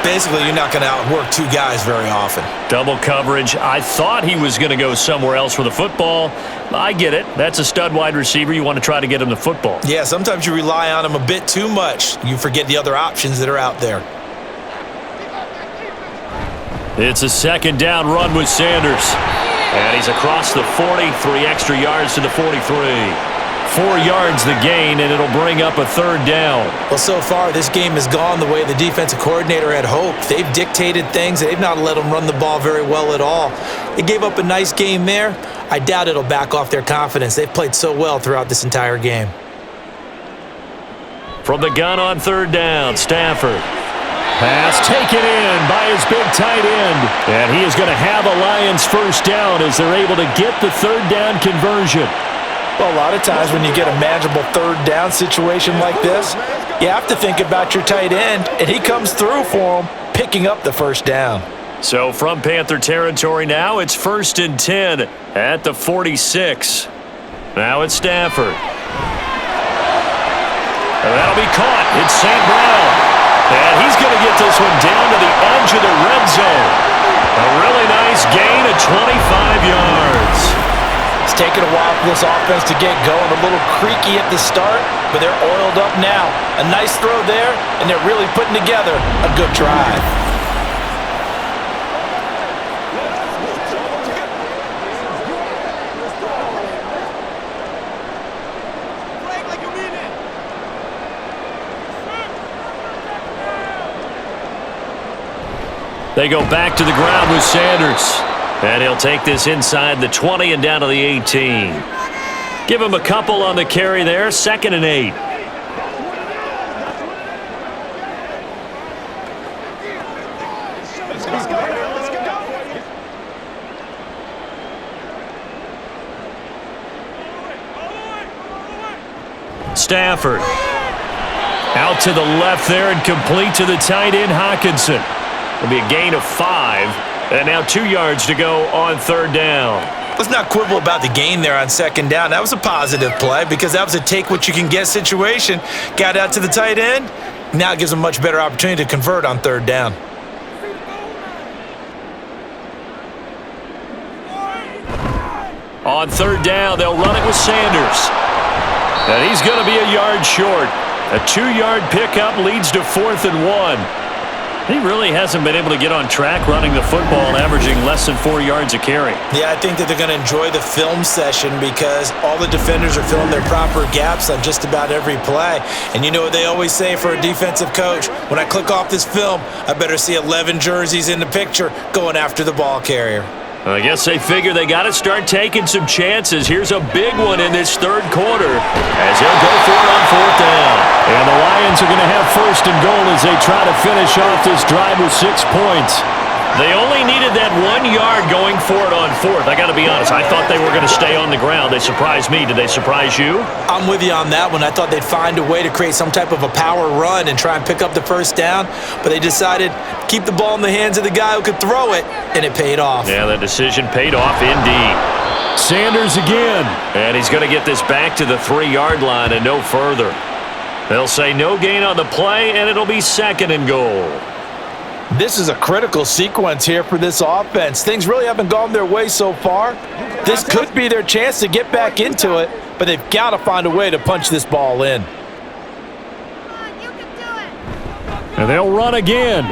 Basically, you're not going to outwork 2 guys very often. Double coverage. I thought he was going to go somewhere else with the football. I get it. That's a stud wide receiver. You want to try to get him the football. Yeah, sometimes you rely on him a bit too much. You forget the other options that are out there. It's a 2nd down run with Sanders. And he's across the 40, 3 extra yards to the 43. 4 yards the gain, and it'll bring up a 3rd down. Well, so far, this game has gone the way the defensive coordinator had hoped. They've dictated things. They've not let them run the ball very well at all. They gave up a nice game there. I doubt it'll back off their confidence. They've played so well throughout this entire game. From the gun on 3rd down, Stafford. Pass taken in by his big tight end. And he is going to have a Lions 1st down as they're able to get the 3rd down conversion. Well, a lot of times when you get a manageable 3rd down situation like this, you have to think about your tight end, and he comes through for him, picking up the 1st down. So from Panther territory now, it's 1st and 10 at the 46. Now it's Stafford. And that'll be caught. It's St. Brown. And he's going to get this one down to the edge of the red zone. A really nice gain of 25 yards. It's taken a while for this offense to get going. A little creaky at the start, but they're oiled up now. A nice throw there, and they're really putting together a good drive. They go back to the ground with Sanders. And he'll take this inside the 20 and down to the 18. Give him a couple on the carry there. 2nd and 8. Stafford. Out to the left there and complete to the tight end, Hockenson. It'll be a gain of 5. And now 2 yards to go on 3rd down. Let's not quibble about the gain there on 2nd down. That was a positive play because that was a take-what-you-can-get situation. Got out to the tight end. Now it gives them a much better opportunity to convert on 3rd down. On 3rd down, they'll run it with Sanders. And he's going to be a yard short. A 2-yard pickup leads to 4th and 1. He really hasn't been able to get on track running the football, averaging less than 4 yards a carry. Yeah, I think that they're going to enjoy the film session because all the defenders are filling their proper gaps on just about every play. And you know what they always say for a defensive coach? When I click off this film, I better see 11 jerseys in the picture going after the ball carrier. I guess they figure they got to start taking some chances. Here's a big one in this 3rd quarter as they'll go for it on 4th down. And the Lions are going to have 1st and goal as they try to finish off this drive with 6 points. They only needed that 1 yard going for it on 4th. I got to be honest, I thought they were going to stay on the ground. They surprised me. Did they surprise you? I'm with you on that one. I thought they'd find a way to create some type of a power run and try and pick up the 1st down, but they decided to keep the ball in the hands of the guy who could throw it, and it paid off. Yeah, the decision paid off indeed. Sanders again. And he's going to get this back to the 3-yard line and no further. They'll say no gain on the play, and it'll be 2nd and goal. This is a critical sequence here for this offense. Things really haven't gone their way so far. This could be their chance to get back into it, but they've got to find a way to punch this ball in. And they'll run again.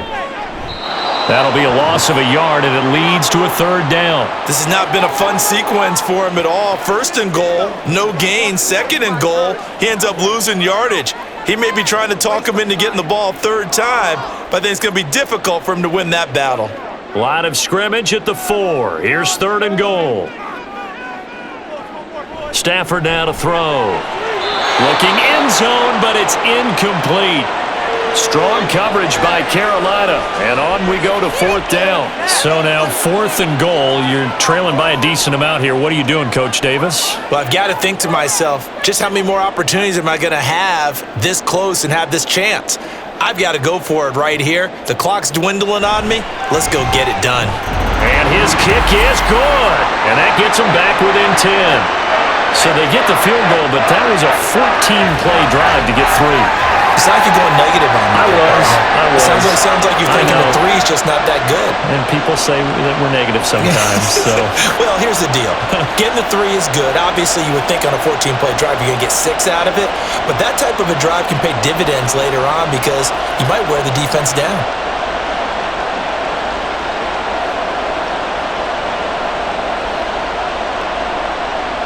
That'll be a loss of a yard, and it leads to a 3rd down. This has not been a fun sequence for him at all. 1st and goal, no gain. 2nd and goal, he ends up losing yardage. He may be trying to talk him into getting the ball 3rd time, but I think it's going to be difficult for him to win that battle. Line of scrimmage at the 4. Here's 3rd and goal. Stafford now to throw. Looking end zone, but it's incomplete. Strong coverage by Carolina, and on we go to 4th down. So now 4th and goal. You're trailing by a decent amount here. What are you doing, Coach Davis? Well, I've got to think to myself, just how many more opportunities am I going to have this close and have this chance? I've got to go for it right here. The clock's dwindling on me. Let's go get it done. And his kick is good, and that gets him back within 10. So they get the field goal, but that was a 14-play drive to get 3. It's like you're going negative on me. I was. Sounds like you're thinking the 3's just not that good. And people say that we're negative sometimes. So. Well, here's the deal. Getting the 3 is good. Obviously, you would think on a 14-play drive you're going to get 6 out of it. But that type of a drive can pay dividends later on because you might wear the defense down.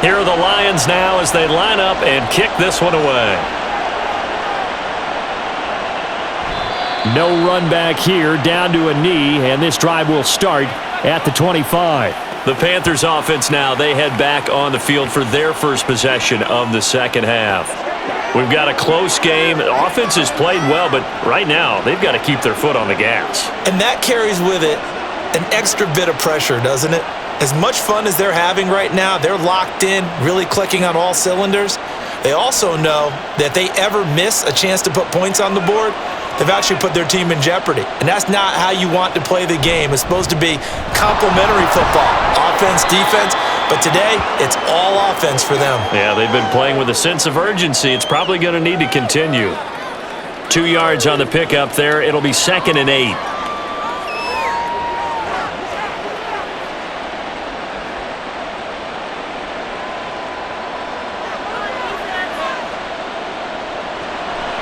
Here are the Lions now as they line up and kick this one away. No run back here, down to a knee, and this drive will start at the 25. The Panthers offense now, they head back on the field for their first possession of the 2nd half. We've got a close game. The offense has played well, but right now they've got to keep their foot on the gas. And that carries with it an extra bit of pressure, doesn't it? As much fun as they're having right now, they're locked in, really clicking on all cylinders. They also know that if they ever miss a chance to put points on the board, they've actually put their team in jeopardy. And that's not how you want to play the game. It's supposed to be complementary football, offense, defense. But today, it's all offense for them. Yeah, they've been playing with a sense of urgency. It's probably going to need to continue. 2 yards on the pickup there. It'll be 2nd and 8.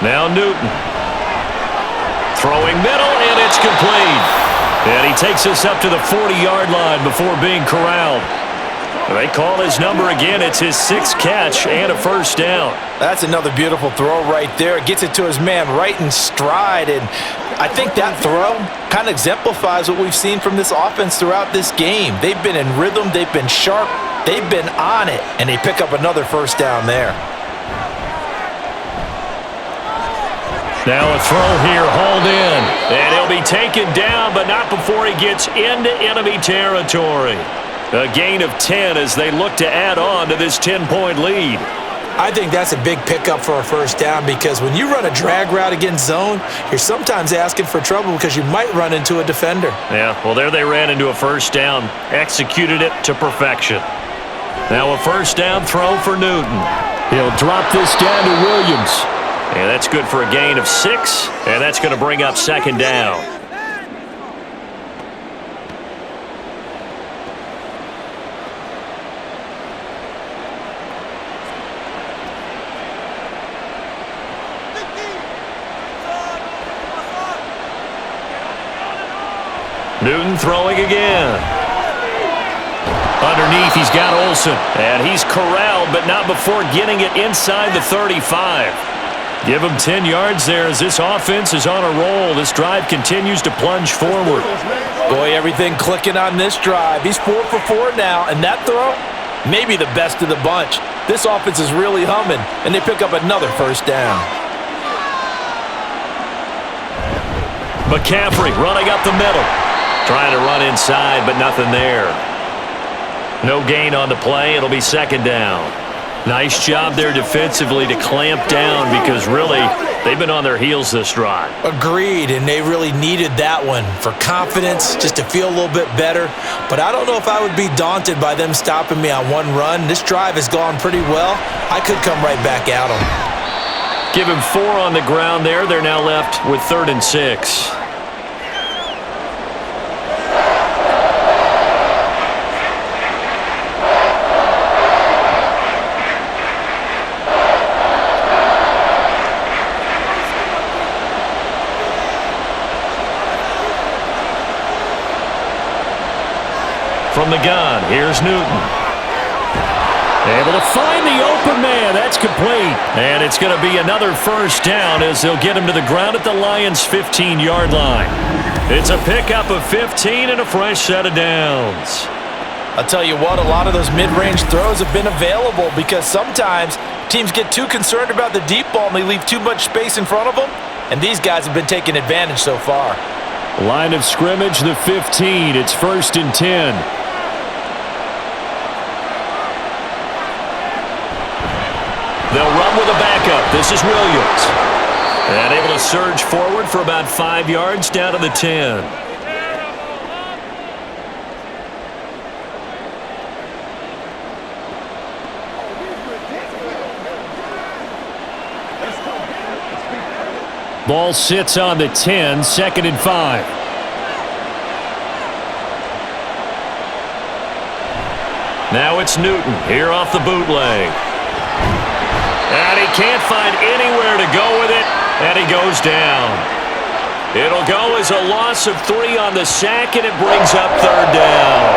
Now Newton. Throwing middle, and it's complete. And he takes us up to the 40-yard line before being corralled. They call his number again. It's his 6th catch and a 1st down. That's another beautiful throw right there. Gets it to his man right in stride. And I think that throw kind of exemplifies what we've seen from this offense throughout this game. They've been in rhythm. They've been sharp. They've been on it. And they pick up another 1st down there. Now a throw here, hauled in. And he'll be taken down, but not before he gets into enemy territory. A gain of 10 as they look to add on to this 10-point lead. I think that's a big pickup for a 1st down because when you run a drag route against zone, you're sometimes asking for trouble because you might run into a defender. Yeah, well, there they ran into a 1st down. Executed it to perfection. Now a 1st down throw for Newton. He'll drop this down to Williams. And that's good for a gain of 6, and that's going to bring up 2nd down. Newton throwing again. Underneath, he's got Olsen, and he's corralled, but not before getting it inside the 35. Give him 10 yards there as this offense is on a roll. This drive continues to plunge forward. Boy, everything clicking on this drive. He's 4 for 4 now, and that throw, maybe the best of the bunch. This offense is really humming, and they pick up another 1st down. McCaffrey running up the middle. Trying to run inside, but nothing there. No gain on the play. It'll be 2nd down. Nice job there defensively to clamp down because really they've been on their heels this drive. Agreed, and they really needed that one for confidence, just to feel a little bit better. But I don't know if I would be daunted by them stopping me on one run. This drive has gone pretty well. I could come right back at them. Give him 4 on the ground there. They're now left with 3rd and 6. From the gun, here's Newton. Able to find the open man. That's complete. And it's going to be another 1st down as they'll get him to the ground at the Lions' 15-yard line. It's a pickup of 15 and a fresh set of downs. I'll tell you what, a lot of those mid-range throws have been available because sometimes teams get too concerned about the deep ball and they leave too much space in front of them. And these guys have been taking advantage so far. Line of scrimmage, the 15. It's 1st and 10. They'll run with a backup. This is Williams. And able to surge forward for about 5 yards down to the 10. Ball sits on the 10, 2nd and 5. Now it's Newton here off the bootleg. And he can't find anywhere to go with it, and he goes down. It'll go as a loss of 3 on the sack, and it brings up 3rd down.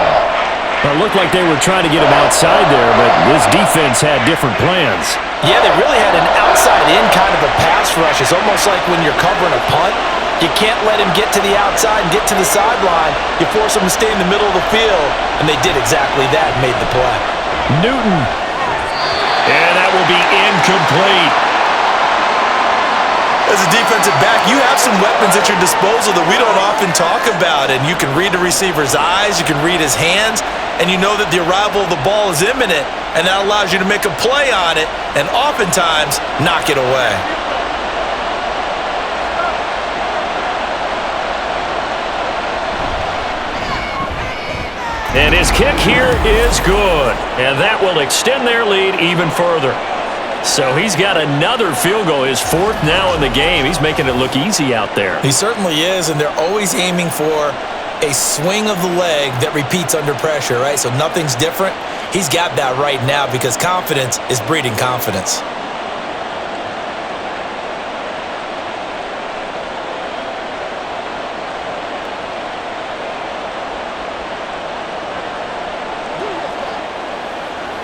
Well, it looked like they were trying to get him outside there, but this defense had different plans. Yeah, they really had an outside-in kind of a pass rush. It's almost like when you're covering a punt. You can't let him get to the outside and get to the sideline. You force him to stay in the middle of the field, and they did exactly that and made the play. Newton. And that will be incomplete. As a defensive back, you have some weapons at your disposal that we don't often talk about, and you can read the receiver's eyes, you can read his hands, and you know that the arrival of the ball is imminent, and that allows you to make a play on it and oftentimes knock it away. And his kick here is good, and that will extend their lead even further. So he's got another field goal, his fourth now in the game. He's making it look easy out there. He certainly is, and they're always aiming for a swing of the leg that repeats under pressure, right? So nothing's different. He's got that right now because confidence is breeding confidence.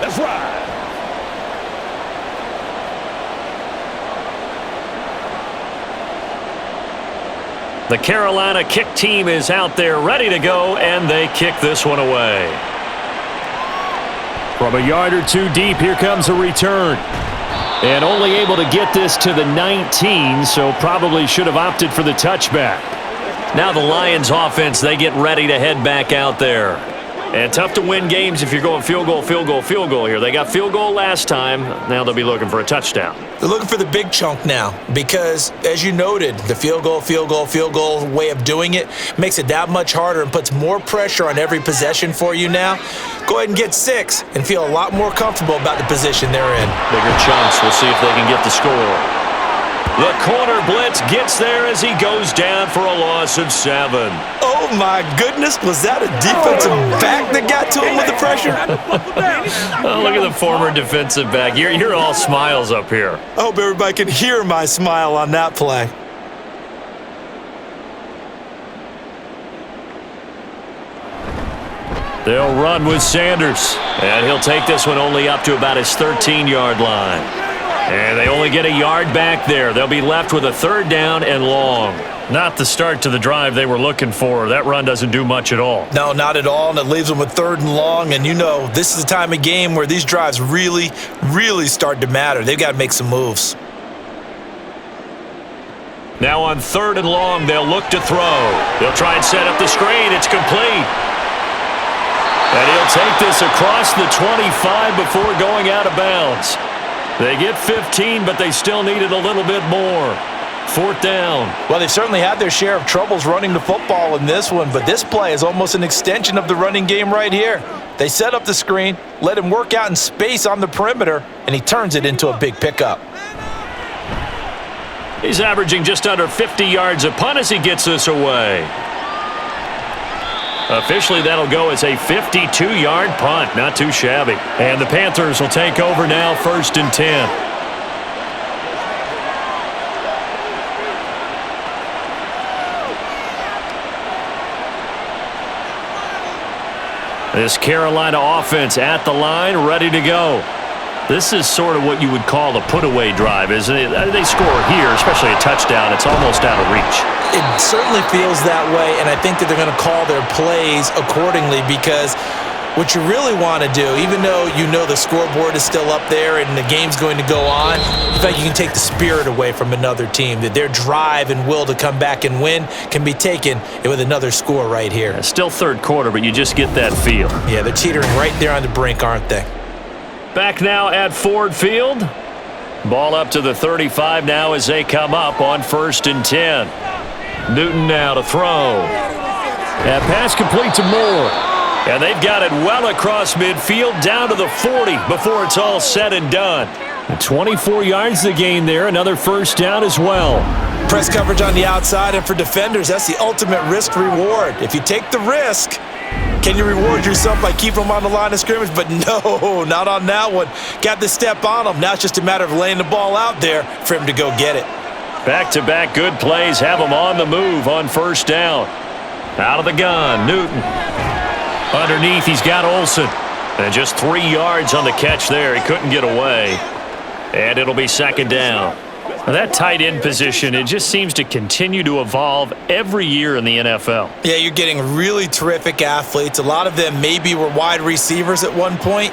Let's ride. The Carolina kick team is out there ready to go, and they kick this one away. From a yard or two deep, here comes a return. And only able to get this to the 19, so probably should have opted for the touchback. Now the Lions offense, they get ready to head back out there. And tough to win games if you're going field goal, field goal, field goal here. They got field goal last time. Now they'll be looking for a touchdown. They're looking for the big chunk now because, as you noted, the field goal way of doing it makes it that much harder and puts more pressure on every possession for you now. Go ahead and get 6 and feel a lot more comfortable about the position they're in. Bigger chunks. We'll see if they can get the score. The corner blitz gets there as he goes down for a loss of 7. Oh, my goodness. Was that a defensive back that got to him with the pressure? Oh, look at the former defensive back. You're all smiles up here. I hope everybody can hear my smile on that play. They'll run with Sanders, and he'll take this one only up to about his 13-yard line. And they only get a yard back there. They'll be left with a 3rd down and long. Not the start to the drive they were looking for. That run doesn't do much at all. No, not at all, and it leaves them with 3rd and long. And you know, this is the time of game where these drives really, really start to matter. They've got to make some moves. Now on 3rd and long, they'll look to throw. They'll try and set up the screen. It's complete. And he'll take this across the 25 before going out of bounds. They get 15, but they still needed a little bit more. 4th down. Well, they've certainly had their share of troubles running the football in this one, but this play is almost an extension of the running game right here. They set up the screen, let him work out in space on the perimeter, and he turns it into a big pickup. He's averaging just under 50 yards a punt as he gets this away. Officially, that'll go as a 52-yard punt. Not too shabby. And the Panthers will take over now, 1st and 10. This Carolina offense at the line, ready to go. This is sort of what you would call a put-away drive, isn't it? They score here, especially a touchdown. It's almost out of reach. It certainly feels that way, and I think that they're going to call their plays accordingly because what you really want to do, even though you know the scoreboard is still up there and the game's going to go on, in fact, you can take the spirit away from another team, that their drive and will to come back and win can be taken with another score right here. Still 3rd quarter, but you just get that feel. Yeah, they're teetering right there on the brink, aren't they? Back now at Ford Field. Ball up to the 35 now as they come up on 1st and 10. Newton now to throw. That pass complete to Moore. And they've got it well across midfield down to the 40 before it's all said and done. 24 yards to gain there. Another 1st down as well. Press coverage on the outside, and for defenders, that's the ultimate risk reward. If you take the risk, can you reward yourself by keeping them on the line of scrimmage? But no, not on that one. Got the step on them. Now it's just a matter of laying the ball out there for him to go get it. Back-to-back good plays have them on the move on 1st down. Out of the gun, Newton. Underneath, he's got Olsen. And just 3 yards on the catch there. He couldn't get away. And it'll be 2nd down. Now that tight end position, it just seems to continue to evolve every year in the NFL. Yeah, you're getting really terrific athletes. A lot of them maybe were wide receivers at one point.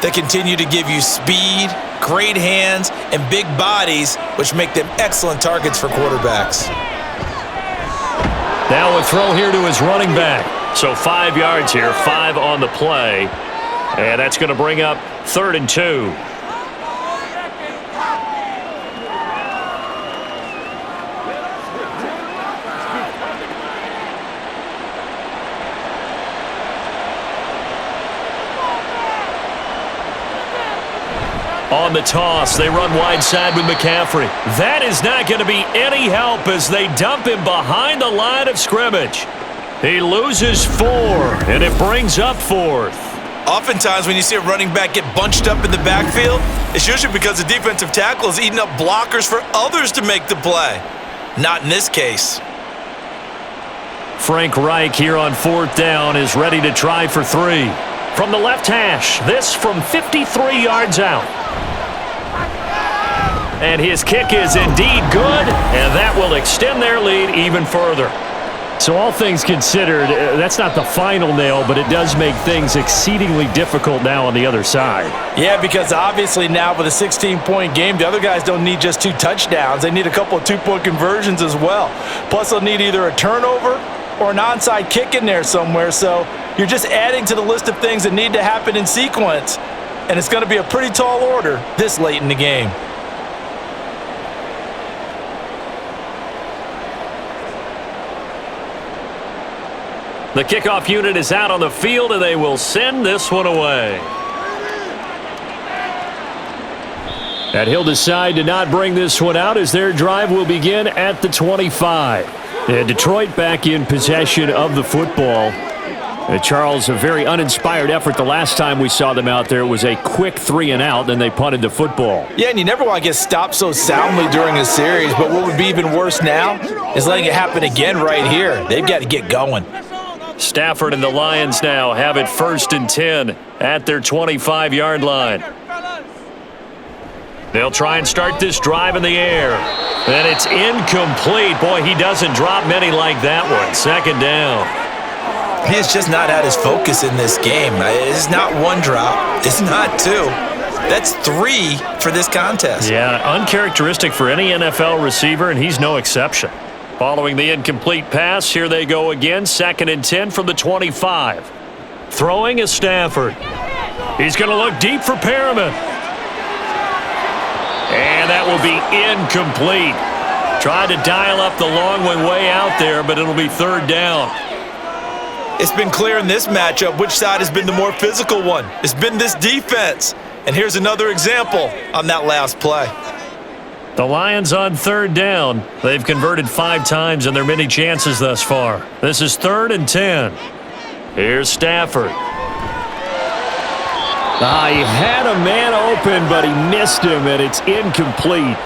They continue to give you speed, great hands, and big bodies, which make them excellent targets for quarterbacks. Now a throw here to his running back. So 5 yards here, 5 on the play. And that's going to bring up 3rd and 2. On the toss, they run wide side with McCaffrey. That is not going to be any help as they dump him behind the line of scrimmage. He loses 4, and it brings up 4th. Oftentimes when you see a running back get bunched up in the backfield, it's usually because the defensive tackle is eating up blockers for others to make the play. Not in this case. Frank Reich here on 4th down is ready to try for 3. From the left hash, this from 53 yards out. And his kick is indeed good, and that will extend their lead even further. So all things considered, that's not the final nail, but it does make things exceedingly difficult now on the other side. Yeah, because obviously now with a 16-point game, the other guys don't need just 2 touchdowns. They need a couple of 2-point conversions as well. Plus, they'll need either a turnover or an onside kick in there somewhere. So you're just adding to the list of things that need to happen in sequence. And it's going to be a pretty tall order this late in the game. The kickoff unit is out on the field, and they will send this one away. And he'll decide to not bring this one out as their drive will begin at the 25. And Detroit back in possession of the football. Charles, a very uninspired effort the last time we saw them out there. It was a quick 3 and out, then they punted the football. Yeah, and you never want to get stopped so soundly during a series, but what would be even worse now is letting it happen again right here. They've got to get going. Stafford and the Lions now have it 1st and 10 at their 25-yard line. They'll try and start this drive in the air. And it's incomplete. Boy, he doesn't drop many like that one. 2nd down. He's just not at his focus in this game. It's not 1 drop. It's not 2. That's 3 for this contest. Yeah, uncharacteristic for any NFL receiver, and he's no exception. Following the incomplete pass, here they go again. 2nd and 10 from the 25. Throwing is Stafford. He's going to look deep for Perriman. And that will be incomplete. Tried to dial up the long one way out there, but it'll be 3rd down. It's been clear in this matchup which side has been the more physical one. It's been this defense. And here's another example on that last play. The Lions on 3rd down. They've converted 5 times in their many chances thus far. This is 3rd and 10. Here's Stafford. He had a man open, but he missed him, and it's incomplete.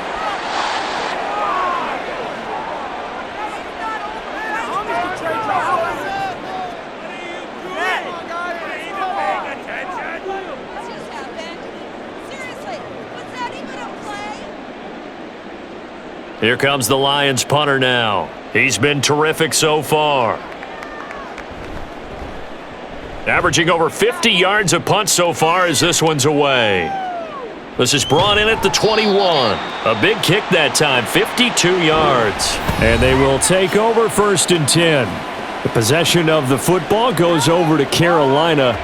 Here comes the Lions punter now. He's been terrific so far. Averaging over 50 yards a punt so far as this one's away. This is brought in at the 21. A big kick that time, 52 yards. And they will take over 1st and 10. The possession of the football goes over to Carolina.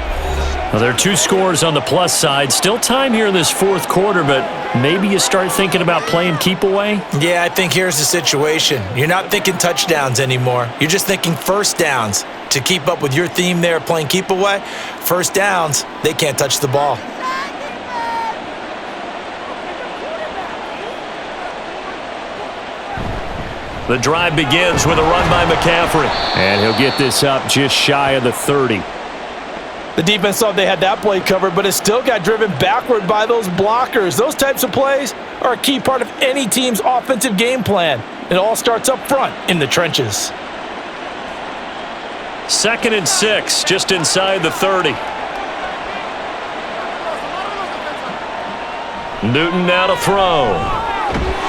Well, there are 2 scores on the plus side. Still time here in this 4th quarter, but maybe you start thinking about playing keep away? Yeah, I think here's the situation. You're not thinking touchdowns anymore. You're just thinking 1st downs. To keep up with your theme there, playing keep away, 1st downs, they can't touch the ball. The drive begins with a run by McCaffrey. And he'll get this up just shy of the 30. The defense thought they had that play covered, but it still got driven backward by those blockers. Those types of plays are a key part of any team's offensive game plan. It all starts up front in the trenches. 2nd and 6, just inside the 30. Newton now to throw.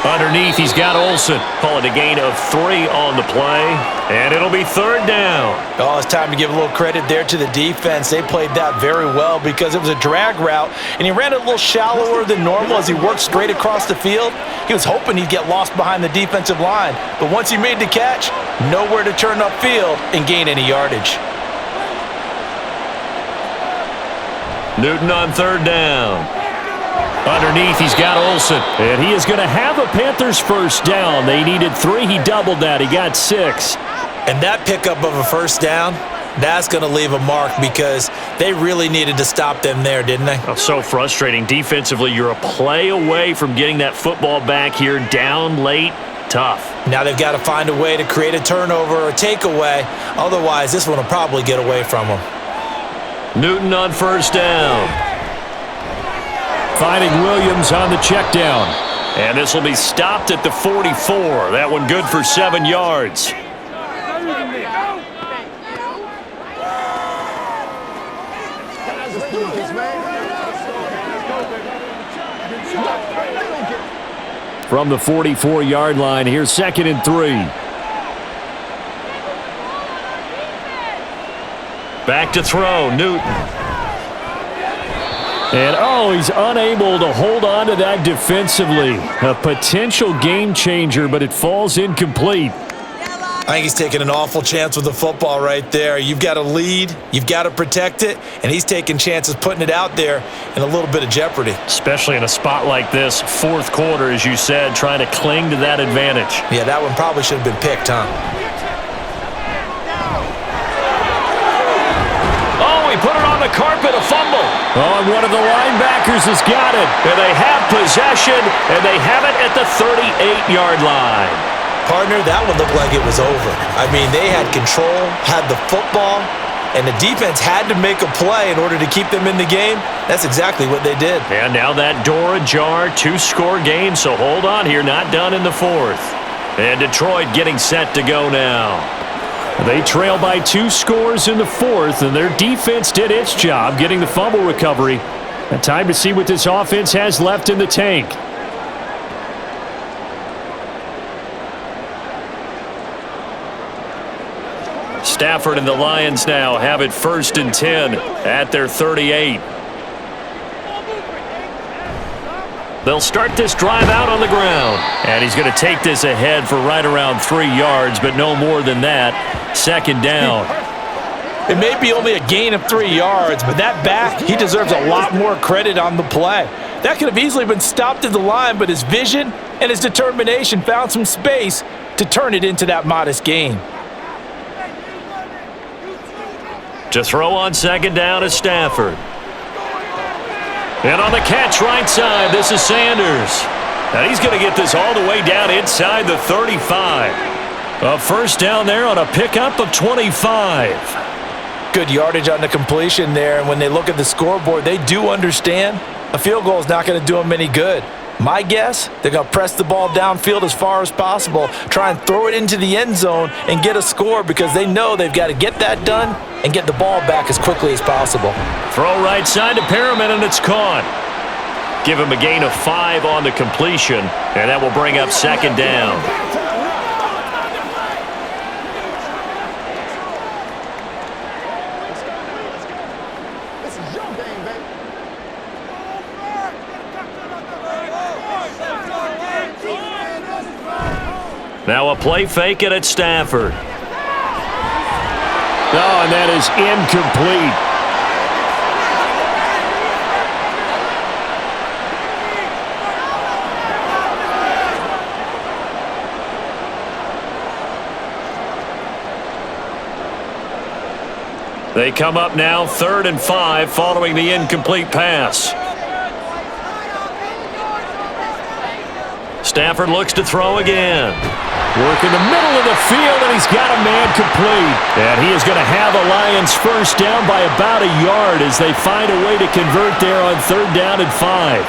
Underneath, he's got Olsen. Call it a gain of 3 on the play, and it'll be 3rd down. Oh, it's time to give a little credit there to the defense. They played that very well because it was a drag route, and he ran it a little shallower than normal as he worked straight across the field. He was hoping he'd get lost behind the defensive line, but once he made the catch, nowhere to turn upfield and gain any yardage. Newton on 3rd down. Underneath, he's got Olsen. And he is going to have a Panthers 1st down. They needed 3. He doubled that. He got 6. And that pickup of a 1st down That's going to leave a mark because they really needed to stop them there, didn't they? Oh, so frustrating. Defensively, you're a play away from getting that football back here down late. Tough. Now they've got to find a way to create a turnover or a takeaway. Otherwise, this one will probably get away from them. Newton on first down. Finding Williams on the check down. And this will be stopped at the 44. That one good for 7 yards. From the 44-yard line, here's 2nd and 3. Back to throw, Newton. And, he's unable to hold on to that defensively. A potential game changer, but it falls incomplete. I think he's taking an awful chance with the football right there. You've got to lead, you've got to protect it, and he's taking chances putting it out there in a little bit of jeopardy. Especially in a spot like this, fourth quarter, as you said, trying to cling to that advantage. Yeah, that one probably should have been picked, huh? He put it on the carpet, a fumble. And one of the linebackers has got it. And they have possession, and they have it at the 38-yard line. Partner, that one looked like it was over. I mean, they had control, had the football, and the defense had to make a play in order to keep them in the game. That's exactly what they did. And now that door ajar, 2-score game, so hold on here, not done in the fourth. And Detroit getting set to go now. They trail by 2 scores in the fourth, and their defense did its job getting the fumble recovery. And time to see what this offense has left in the tank. Stafford and the Lions now have it 1st and 10 at their 38. They'll start this drive out on the ground. And he's going to take this ahead for right around 3 yards, but no more than that. 2nd down. It may be only a gain of 3 yards, but that back, he deserves a lot more credit on the play. That could have easily been stopped at the line, but his vision and his determination found some space to turn it into that modest gain. To throw on 2nd down is Stafford. And on the catch right side, this is Sanders. And he's going to get this all the way down inside the 35. A 1st down there on a pickup of 25. Good yardage on the completion there, and when they look at the scoreboard, they do understand a field goal is not going to do them any good. My guess, they're going to press the ball downfield as far as possible, try and throw it into the end zone and get a score because they know they've got to get that done and get the ball back as quickly as possible. Throw right side to Perriman, and it's caught. Give him a gain of 5 on the completion, and that will bring up 2nd down. Now a play fake it at Stafford. And that is incomplete. They come up now 3rd and 5 following the incomplete pass. Stafford looks to throw again. Work in the middle of the field, and he's got a man complete. And he is going to have the Lions 1st down by about a yard as they find a way to convert there on 3rd down and 5.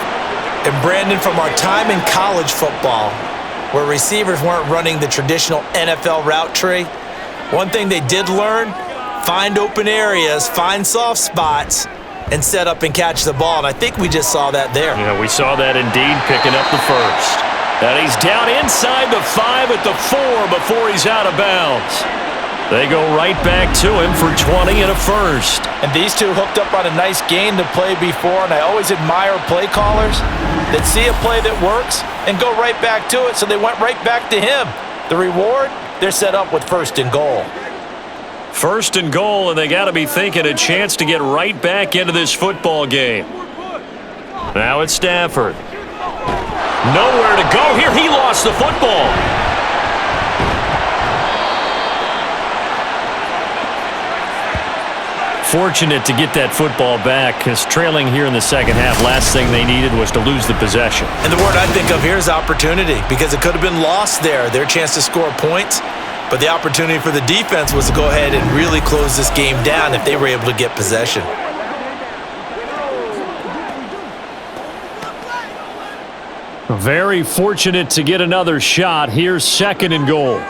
And Brandon, from our time in college football, where receivers weren't running the traditional NFL route tree, one thing they did learn, find open areas, find soft spots, and set up and catch the ball. And I think we just saw that there. Yeah, we saw that indeed, picking up the 1st. And he's down inside the 5 at the 4 before he's out of bounds. They go right back to him for 20 and a 1st. And these two hooked up on a nice gain to play before, and I always admire play callers that see a play that works and go right back to it, so they went right back to him. The reward, they're set up with 1st and goal. 1st and goal, and they got to be thinking a chance to get right back into this football game. Now it's Stafford. Nowhere to go here. He lost the football. fortunate to get that football back because trailing here in the second half, last thing they needed was to lose the possession. And the word I think of here is opportunity, because it could have been lost there, their chance to score points. But the opportunity for the defense was to go ahead and really close this game down if they were able to get possession. Very fortunate to get another shot. Here's 2nd and goal.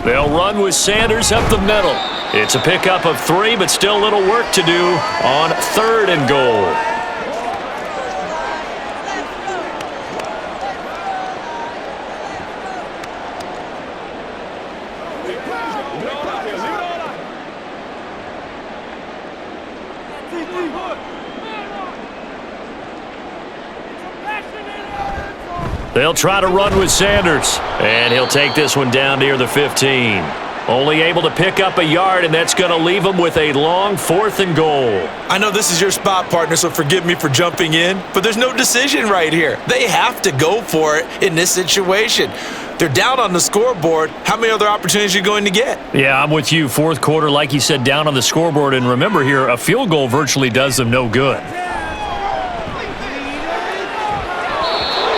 They'll run with Sanders up the middle. It's a pickup of 3, but still a little work to do on 3rd and goal. They'll try to run with Sanders, and he'll take this one down near the 15. Only able to pick up a yard, and that's going to leave him with a long 4th and goal. I know this is your spot, partner, so forgive me for jumping in, but there's no decision right here. They have to go for it in this situation. They're down on the scoreboard. How many other opportunities are you going to get? Yeah, I'm with you. 4th quarter, like you said, down on the scoreboard. And remember here, a field goal virtually does them no good.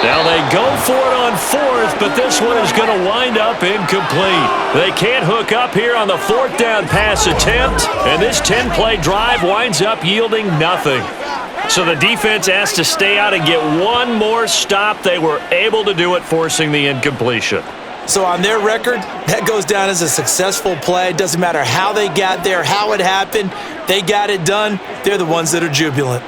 Now they go for it on 4th, but this one is going to wind up incomplete. They can't hook up here on the 4th down pass attempt, and this 10-play drive winds up yielding nothing. So the defense has to stay out and get one more stop. They were able to do it, forcing the incompletion. So on their record, that goes down as a successful play. Doesn't matter how they got there, how it happened. They got it done. They're the ones that are jubilant.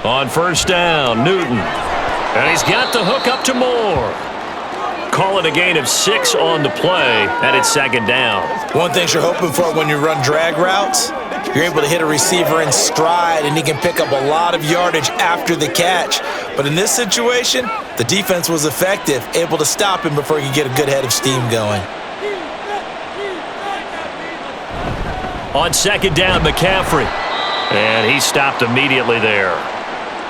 On 1st down, Newton. And he's got the hook up to Moore. Call it a gain of 6 on the play, and it's 2nd down. One thing you're hoping for when you run drag routes, you're able to hit a receiver in stride, and he can pick up a lot of yardage after the catch. But in this situation, the defense was effective, able to stop him before he could get a good head of steam going. On 2nd down, McCaffrey. And he stopped immediately there.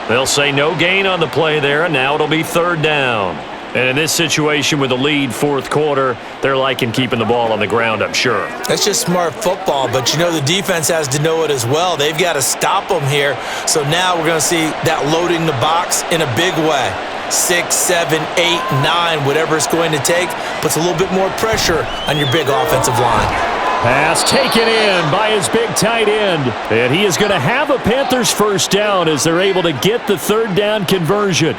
They'll say no gain on the play there, and now it'll be 3rd down. And in this situation with the lead 4th quarter, they're liking keeping the ball on the ground, I'm sure. That's just smart football, but you know the defense has to know it as well. They've got to stop them here. So now we're going to see that loading the box in a big way. 6, 7, 8, 9, whatever it's going to take, puts a little bit more pressure on your big offensive line. Pass taken in by his big tight end. And he is going to have a Panthers 1st down as they're able to get the 3rd down conversion.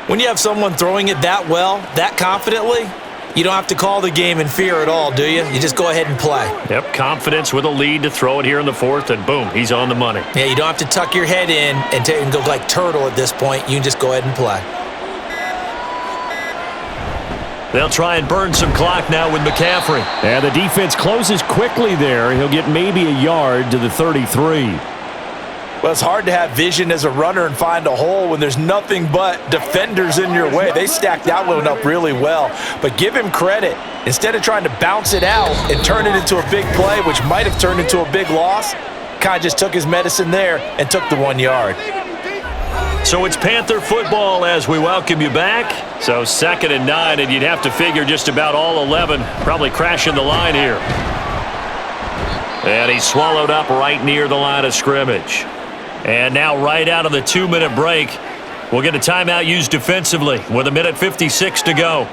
When you have someone throwing it that well, that confidently, you don't have to call the game in fear at all, do you? You just go ahead and play. Yep, confidence with a lead to throw it here in the 4th, and boom, he's on the money. Yeah, you don't have to tuck your head in and go like turtle at this point. You can just go ahead and play. They'll try and burn some clock now with McCaffrey. And the defense closes quickly there. He'll get maybe a yard to the 33. Well, it's hard to have vision as a runner and find a hole when there's nothing but defenders in your way. They stacked that one up really well. But give him credit. Instead of trying to bounce it out and turn it into a big play, which might have turned into a big loss, kind of just took his medicine there and took the 1 yard. So it's Panther football as we welcome you back. So 2nd and 9, and you'd have to figure just about all 11 probably crashing the line here. And he's swallowed up right near the line of scrimmage. And now right out of the 2-minute break, we'll get a timeout used defensively with 1:56 to go.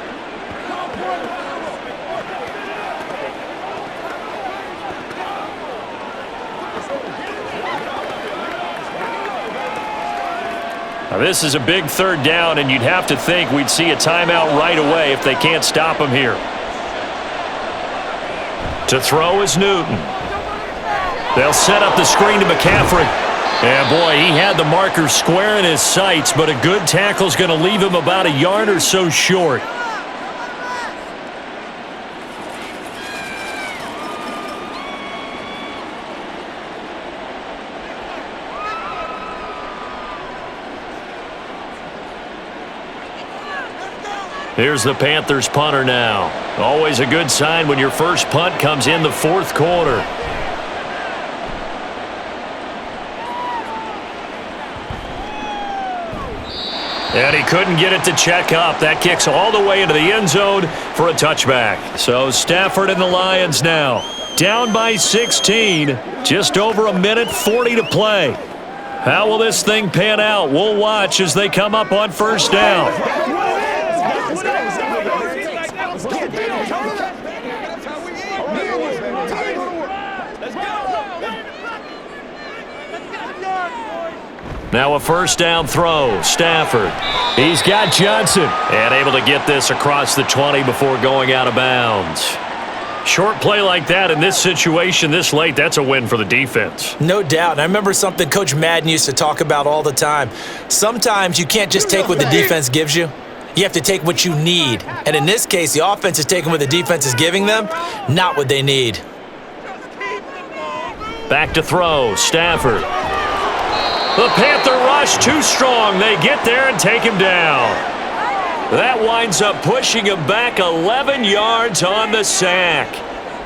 Now this is a big 3rd down, and you'd have to think we'd see a timeout right away if they can't stop him here. To throw is Newton. They'll set up the screen to McCaffrey. And boy, he had the marker square in his sights, but a good tackle's going to leave him about a yard or so short. Here's the Panthers punter now. Always a good sign when your first punt comes in the 4th quarter. And he couldn't get it to check up. That kicks all the way into the end zone for a touchback. So Stafford and the Lions now down by 16. Just over a minute 40 to play. How will this thing pan out? We'll watch as they come up on first down. Now a first down throw. Stafford. He's got Johnson. And able to get this across the 20 before going out of bounds. Short play like that in this situation this late, that's a win for the defense. No doubt. I remember something Coach Madden used to talk about all the time. Sometimes you can't just take what the defense gives you. You have to take what you need. And in this case, the offense is taking what the defense is giving them, not what they need. Back to throw. Stafford. The Panther rush too strong. They get there and take him down. That winds up pushing him back 11 yards on the sack.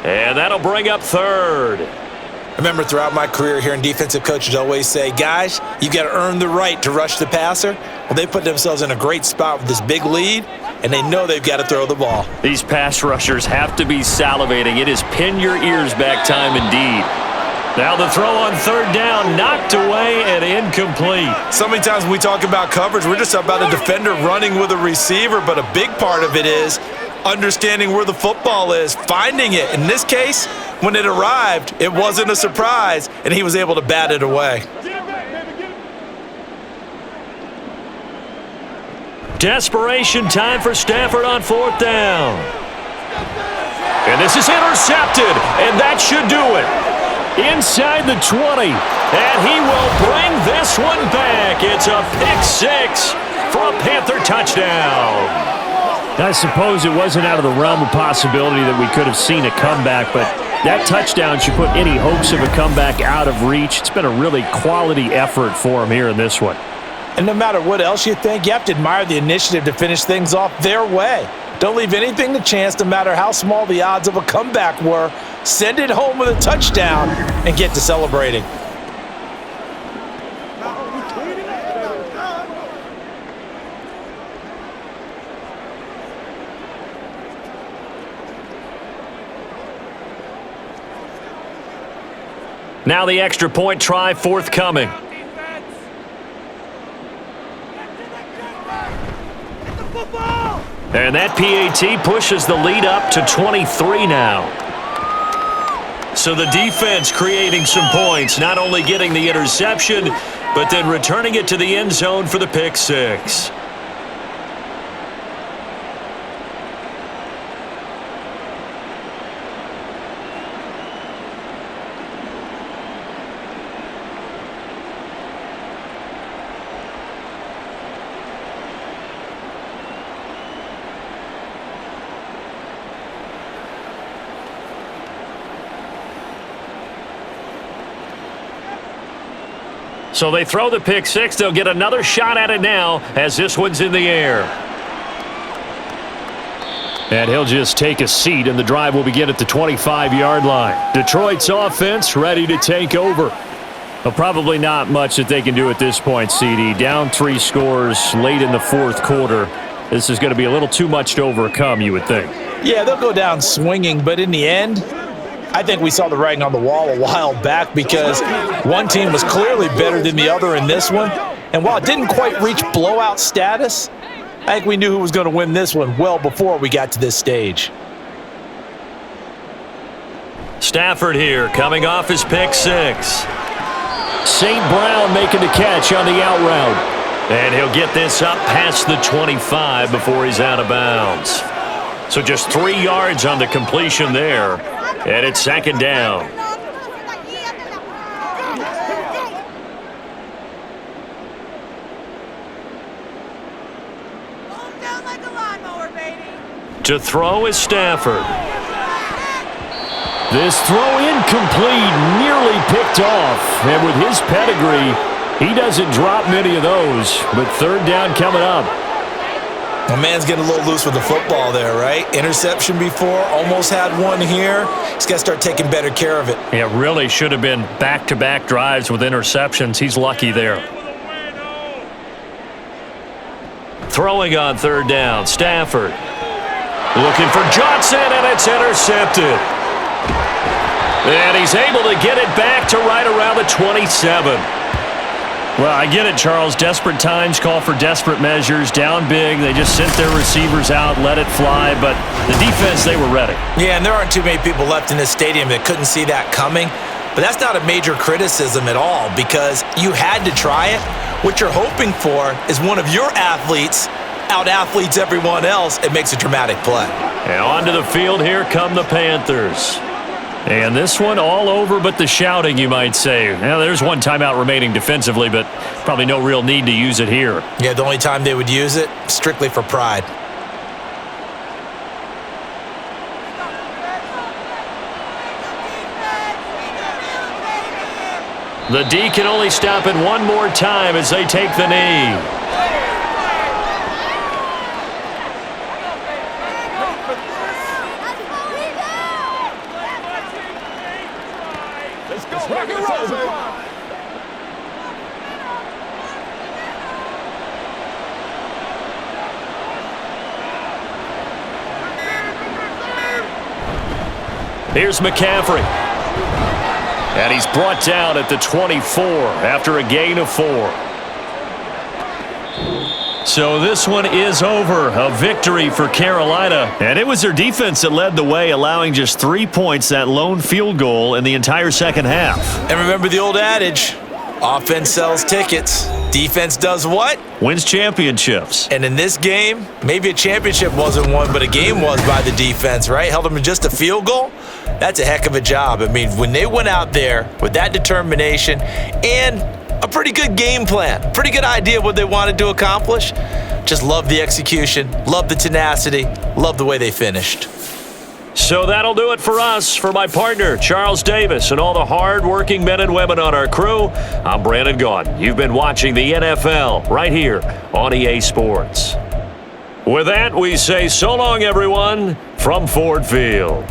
And that'll bring up third. I remember throughout my career hearing defensive coaches always say, guys, you got to earn the right to rush the passer. Well, they put themselves in a great spot with this big lead, and they know they've got to throw the ball. These pass rushers have to be salivating. It is pin your ears back time indeed. Now the throw on third down, knocked away and incomplete. So many times when we talk about coverage, we're just about a defender running with a receiver, but a big part of it is understanding where the football is, finding it. In this case, when it arrived, it wasn't a surprise, and he was able to bat it away. Desperation time for Stafford on fourth down. And this is intercepted, and that should do it. Inside the 20, and he will bring this one back. It's a pick six for a Panther touchdown. I suppose it wasn't out of the realm of possibility that we could have seen a comeback, but that touchdown should put any hopes of a comeback out of reach. It's been a really quality effort for him here in this one. And no matter what else you think, you have to admire the initiative to finish things off their way. Don't leave anything to chance, no matter how small the odds of a comeback were. Send it home with a touchdown and get to celebrating. Now the extra point try forthcoming. And that PAT pushes the lead up to 23 now. So the defense creating some points, not only getting the interception, but then returning it to the end zone for the pick six. So they throw the pick six. They'll get another shot at it now as this one's in the air. And he'll just take a seat, and the drive will begin at the 25-yard line. Detroit's offense ready to take over. Well, probably not much that they can do at this point, CD. Down 3 scores late in the fourth quarter. This is going to be a little too much to overcome, you would think. Yeah, they'll go down swinging, but in the end, I think we saw the writing on the wall a while back because one team was clearly better than the other in this one. And while it didn't quite reach blowout status, I think we knew who was going to win this one well before we got to this stage. Stafford here, coming off his pick six. St. Brown making the catch on the out route. And he'll get this up past the 25 before he's out of bounds. So just 3 yards on the completion there. And it's second down. To throw is Stafford. This throw incomplete, nearly picked off. And with his pedigree, he doesn't drop many of those. But third down coming up. My man's getting a little loose with the football there, right? Interception before, almost had one here. He's got to start taking better care of it. It really should have been back-to-back drives with interceptions. He's lucky there. Throwing on third down, Stafford. Looking for Johnson, and it's intercepted. And he's able to get it back to right around the 27. Well, I get it, Charles. Desperate times call for desperate measures. Down big, they just sent their receivers out, let it fly. But the defense, they were ready. Yeah, and there aren't too many people left in this stadium that couldn't see that coming. But that's not a major criticism at all because you had to try it. What you're hoping for is one of your athletes out-athletes everyone else and makes a dramatic play. And onto the field, here come the Panthers. And this one all over but the shouting, you might say. Now, there's one timeout remaining defensively, but probably no real need to use it here. Yeah, the only time they would use it, strictly for pride. The D can only stop it one more time as they take the knee. Rock and roll, baby. Here's McCaffrey. And he's brought down at the 24 after a gain of 4. So this one is over. A victory for Carolina. And it was their defense that led the way, allowing just 3 points, that lone field goal in the entire second half. And remember the old adage, offense sells tickets. Defense does what? Wins championships. And in this game, maybe a championship wasn't won, but a game was by the defense, right? Held them to just a field goal. That's a heck of a job. I mean, when they went out there with that determination and a pretty good game plan, pretty good idea of what they wanted to accomplish, just love the execution, love the tenacity, love the way they finished. So that'll do it for us. For my partner, Charles Davis, and all the hard-working men and women on our crew, I'm Brandon Gaudin. You've been watching the NFL right here on EA Sports. With that, we say so long, everyone, from Ford Field.